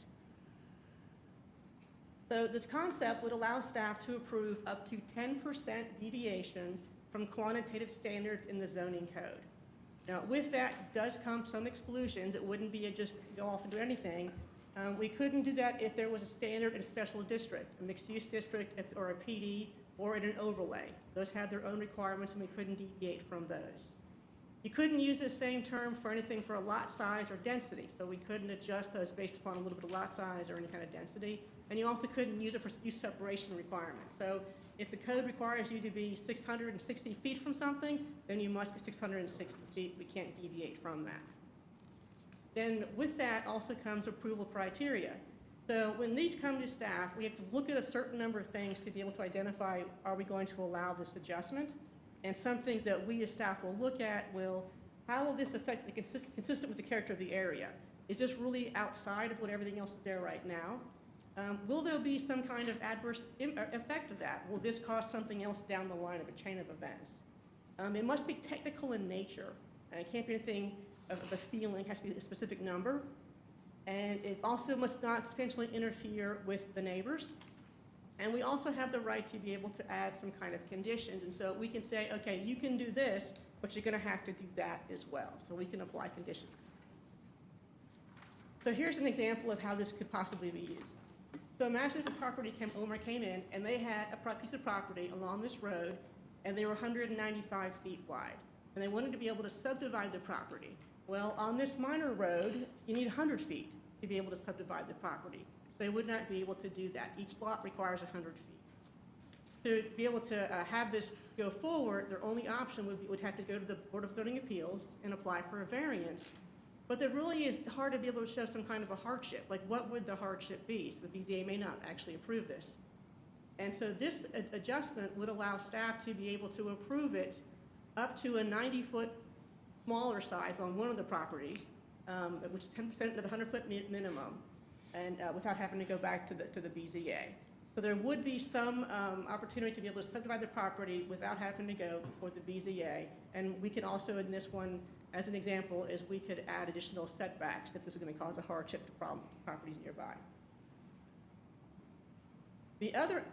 So this concept would allow staff to approve up to 10% deviation from quantitative standards in the zoning code. Now, with that does come some exclusions. It wouldn't be just go off and do anything. We couldn't do that if there was a standard in a special district, a mixed-use district, or a PD, or in an overlay. Those had their own requirements, and we couldn't deviate from those. You couldn't use the same term for anything for a lot size or density, so we couldn't adjust those based upon a little bit of lot size or any kind of density. And you also couldn't use it for use separation requirements. So if the code requires you to be 660 feet from something, then you must be 660 feet. We can't deviate from that. Then with that also comes approval criteria. So when these come to staff, we have to look at a certain number of things to be able to identify, are we going to allow this adjustment? And some things that we as staff will look at how will this affect, consistent with the character of the area? Is this really outside of what everything else is there right now? Will there be some kind of adverse effect of that? Will this cause something else down the line of a chain of events? It must be technical in nature, and it can't be anything of a feeling, it has to be a specific number. And it also must not potentially interfere with the neighbors. And we also have the right to be able to add some kind of conditions. And so we can say, okay, you can do this, but you're gonna have to do that as well. So we can apply conditions. So here's an example of how this could possibly be used. So imagine if a owner came in and they had a piece of property along this road and they were 195 feet wide. And they wanted to be able to subdivide the property. Well, on this minor road, you need 100 feet to be able to subdivide the property. They would not be able to do that. Each lot requires 100 feet. To be able to have this go forward, their only option would have to go to the Board of Zoning Appeals and apply for a variance. But there really is hard to be able to show some kind of a hardship. Like, what would the hardship be? So the BZA may not actually approve this. And so this adjustment would allow staff to be able to approve it up to a 90-foot smaller size on one of the properties, which is 10% of the 100-foot minimum, and without having to go back to the BZA. So there would be some opportunity to be able to subdivide the property without having to go before the BZA. And we can also, in this one, as an example, is we could add additional setbacks if this is going to cause a hardship to properties nearby. The other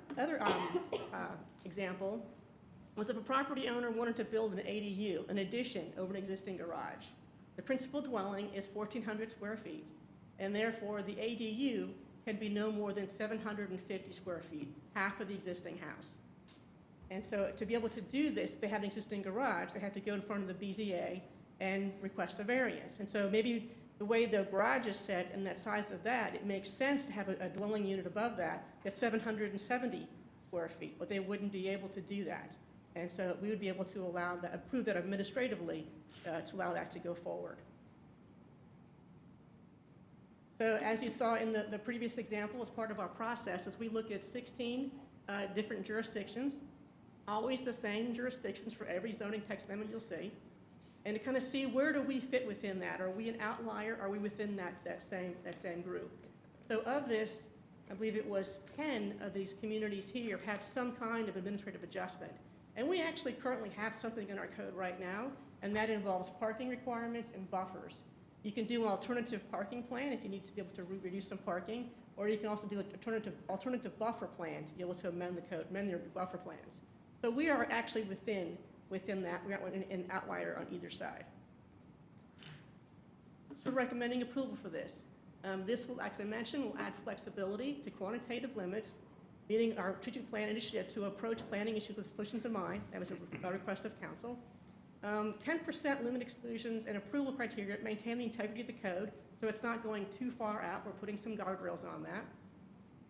example was if a property owner wanted to build an ADU, an addition over an existing garage. The principal dwelling is 1,400 square feet, and therefore the ADU can be no more than 750 square feet, half of the existing house. And so to be able to do this, if they had an existing garage, they have to go in front of the BZA and request a variance. And so maybe the way the garage is set and that size of that, it makes sense to have a dwelling unit above that at 770 square feet, but they wouldn't be able to do that. And so we would be able to allow that, approve that administratively to allow that to go forward. So as you saw in the previous example, as part of our process, as we look at 16 different jurisdictions, always the same jurisdictions for every zoning text amendment you'll see, and to kind of see where do we fit within that. Are we an outlier? Are we within that same group? So of this, I believe it was 10 of these communities here have some kind of administrative adjustment. And we actually currently have something in our code right now, and that involves parking requirements and buffers. You can do an alternative parking plan if you need to be able to reduce some parking, or you can also do an alternative buffer plan to be able to amend the code, amend your buffer plans. So we are actually within that. We aren't an outlier on either side. So we're recommending approval for this. This will, as I mentioned, will add flexibility to quantitative limits, meeting our strategic plan initiative to approach planning issues with solutions in mind. That was a request of council. 10% limit exclusions and approval criteria maintain the integrity of the code, so it's not going too far out. We're putting some guardrails on that.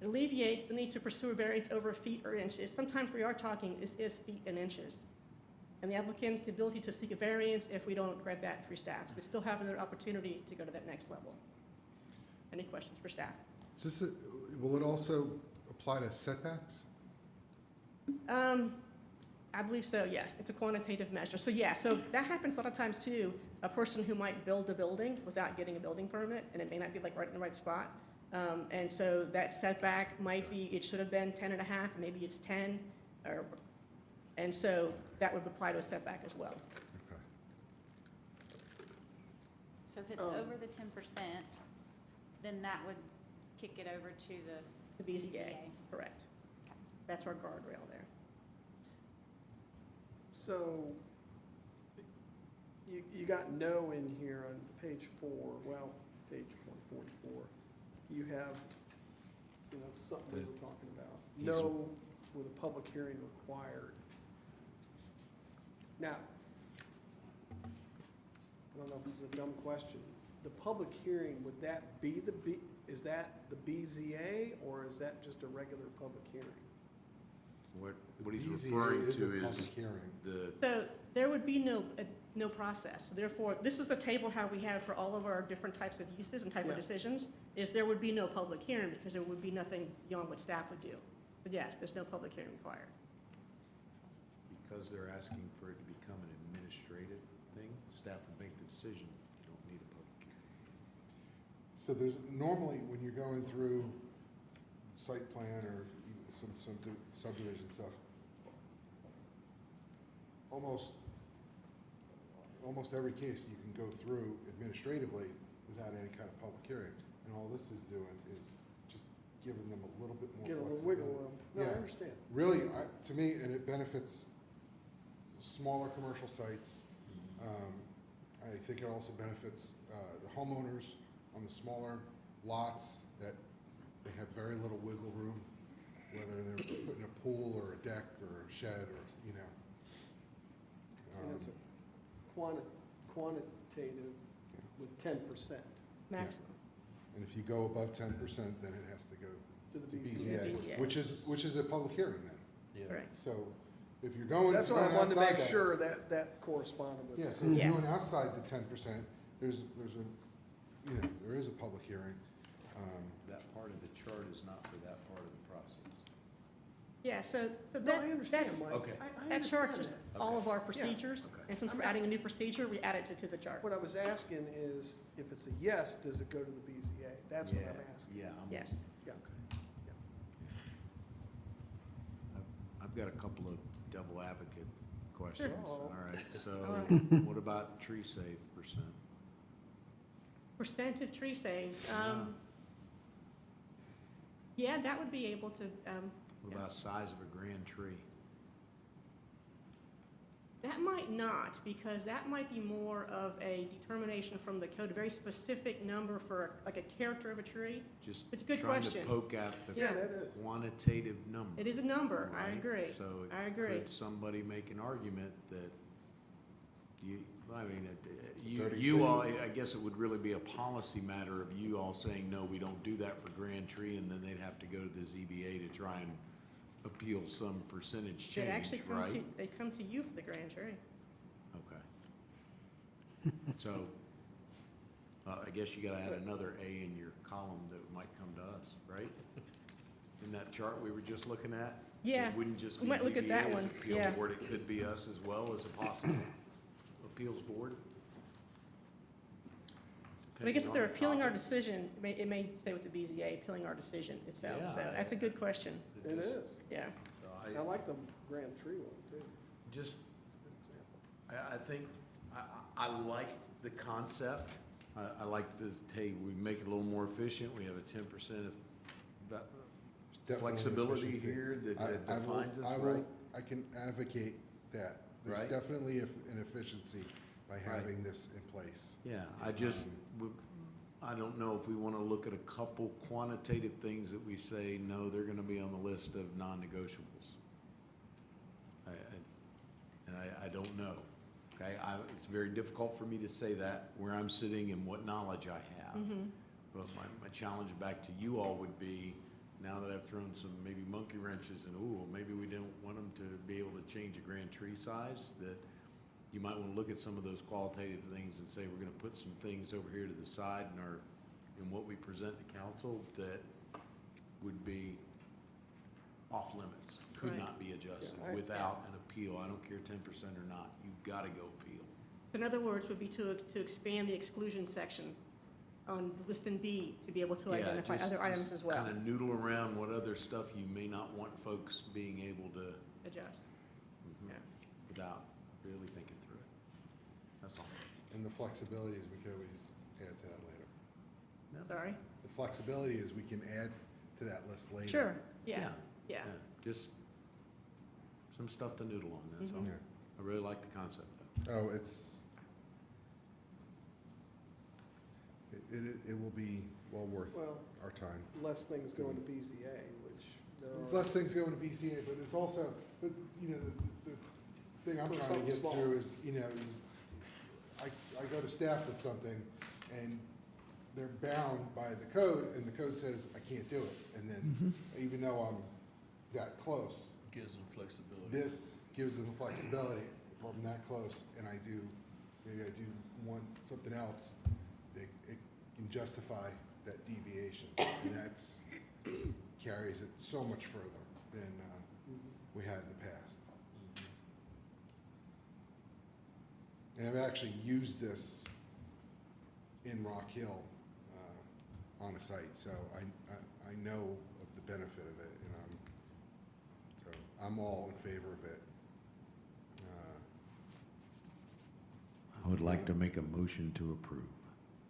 It alleviates the need to pursue a variance over feet or inches. Sometimes we are talking, this is feet and inches. And the applicant's ability to seek a variance if we don't grant that through staff. So they still have another opportunity to go to that next level. Any questions for staff? Will it also apply to setbacks? I believe so, yes. It's a quantitative measure. So yeah, so that happens a lot of times too. A person who might build a building without getting a building permit, and it may not be like right in the right spot. And so that setback might be, it should have been 10 and a half, maybe it's 10, and so that would apply to a setback as well. Okay. So if it's over the 10%, then that would kick it over to The the BZA, BZA. correct. That's our guardrail there. So you got no in here on page 4, well, page 144. you have, something we The- were talking about. he's- No, with a public hearing required. Now, I don't know if this is a dumb question. The public hearing, would that be is that the BZA, or is that just a regular public hearing? What he's BZA referring is a to public is hearing. the, So there would be no process. Therefore, this is the table how we have for all of our different types of uses and type Yeah. of decisions, is there would be no public hearing because there would be nothing beyond what staff would do. But yes, there's no public hearing required. because they're asking for it to become an administrative thing, staff would make the decision, you don't need a public hearing. So there's, normally, when you're going through site plan or even some subdivision stuff, almost every case you can go through administratively without any kind of public hearing. And all this is doing is just giving them a little bit more Get a little flexibility. wiggle room. No, I Yeah. understand. Really, to me, and it benefits smaller commercial sites. I think it also benefits the homeowners on the smaller lots that they have very little wiggle room, whether they're putting a pool or a deck or a shed or, And it's a quantitative with 10% Maximum. and if you go above 10%, then it has to go to the to BZA. BZA, which is a public hearing then. Yeah. Correct. So if you're going. That's why I going wanted to make outside that- sure that corresponded with. Yeah, that. so if Yeah. you're going outside the 10%, there's there is a public hearing. That part of the chart is not for that part of the process. Yeah, so No, that, I that, understand, Mike. Okay. that chart's understand just that. all of our Okay. procedures. Okay. And since we're adding a new procedure, we add it to the chart. What I was asking is, if it's a yes, does it go to the BZA? That's what I'm asking. Yeah. Yes. Yeah. I've got a couple of devil advocate questions. Sure. All right, so All what about tree save percent? Percent of tree saved, yeah, that would be able to, What about size of a grand tree? that might not, because that might be more of a determination from the code, a very specific number for like a character of a tree. Just It's a good trying to question. poke out the Yeah, that is. quantitative number. It is a number, I right? agree. So I agree. could somebody make an argument that you, I mean, you 36. all, I guess it would really be a policy matter of you all saying, no, we don't do that for grand tree, and then they'd have to go to the ZBA to try and appeal some percentage They change, actually come right? to, they come to you for the grand jury. Okay. So, I guess you gotta add another A in your column that might come to us, right? In that chart we were just looking at? Yeah, It wouldn't just we be might look at that ZBA as one, appeal yeah. board, it could be us as well as a possible appeals board? But I guess if they're Depending on appealing the our topic. decision, it may stay with the BZA, appealing our decision itself. Yeah, So that's a good question, It just- is. yeah. So I like the grand tree one, too. just, Good example. I think, I like the concept. I like the, hey, we make it a little more efficient, we have a 10% of Definitely flexibility efficiency. here that I will- defines us, I will- right? I can advocate that. There's Right. definitely an efficiency by having this in place. Yeah, I don't know if we want to look at a couple quantitative things that we say, no, they're going to be on the list of non-negotiables. And I don't know, okay? It's very difficult for me to say that where I'm sitting and what knowledge I have. But my challenge back to you all would be, now that I've thrown some maybe monkey wrenches and, ooh, maybe we don't want them to be able to change a grand tree size, that you might want to look at some of those qualitative things and say, we're going to put some things over here to the side in what we present to council that would be off limits, could Right. not be adjusted Yeah, without an appeal. I don't care 10% or not, you've got to go appeal. In other words, would be to expand the exclusion section on the list in B to be able to identify other items as well, Kind of noodle around what other stuff you may not want folks being able to, adjust. Yeah. without really thinking through it. That's all. And the flexibility is we can always add to that later. Sorry? The flexibility is we can add to that list later. Sure, yeah, yeah. Just some stuff to noodle on, that's all. Yeah. I really like the concept, though. Oh, it will be well worth Well, our time. less things going to BZA, which there are. Less things going to BCA, but it's also, but, you know, the thing I'm For trying to something get small. through is, you know, is I go to staff with something and they're bound by the code and the code says, I can't do it. And then, even though I'm that close, Gives them flexibility. this gives them flexibility if I'm that close and I do, maybe I do something else, it can justify that deviation. And that's, carries it so much further than we had in the past. And I've actually used this in Rock Hill on a site, so I know of the benefit of it, and I'm all in favor of it. I would like to make a motion to approve.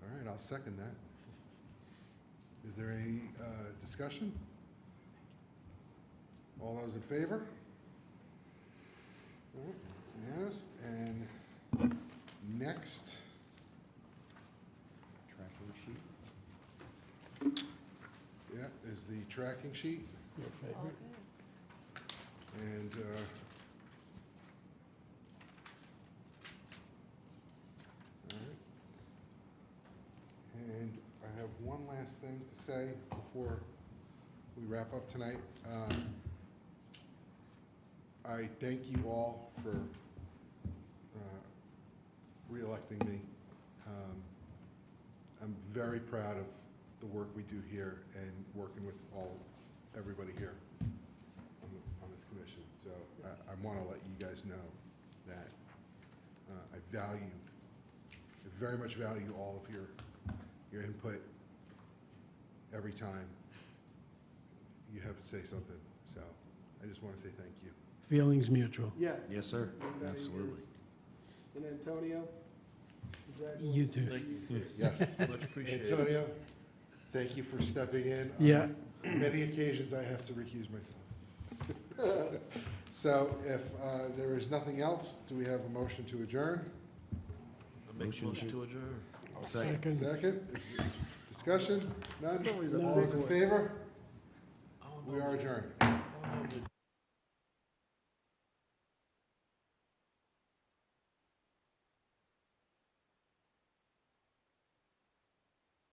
All right, I'll second that. Is there any discussion? All those in favor? All right, that's unanimous. And next, Tracking sheet? yeah, is the tracking sheet. Your favorite? And all right. And I have one last thing to say before we wrap up tonight. I thank you all for re-electing me. I'm very proud of the work we do here and working with everybody here on this commission. So I want to let you guys know that I very much value all of your input every time you have to say something. So I just want to say thank you. Feelings mutual. Yeah. Yes, sir. And that is- Absolutely. And Antonio, congratulations. You too. Thank you. Yes. Much appreciated. Antonio, thank you for stepping in. Yeah. On many occasions, I have to recuse myself. So if there is nothing else, do we have a motion to adjourn? I make a motion to adjourn. Second. Second? Discussion? None? It's always a All big those in one. favor? I don't We know. are adjourned. I don't know.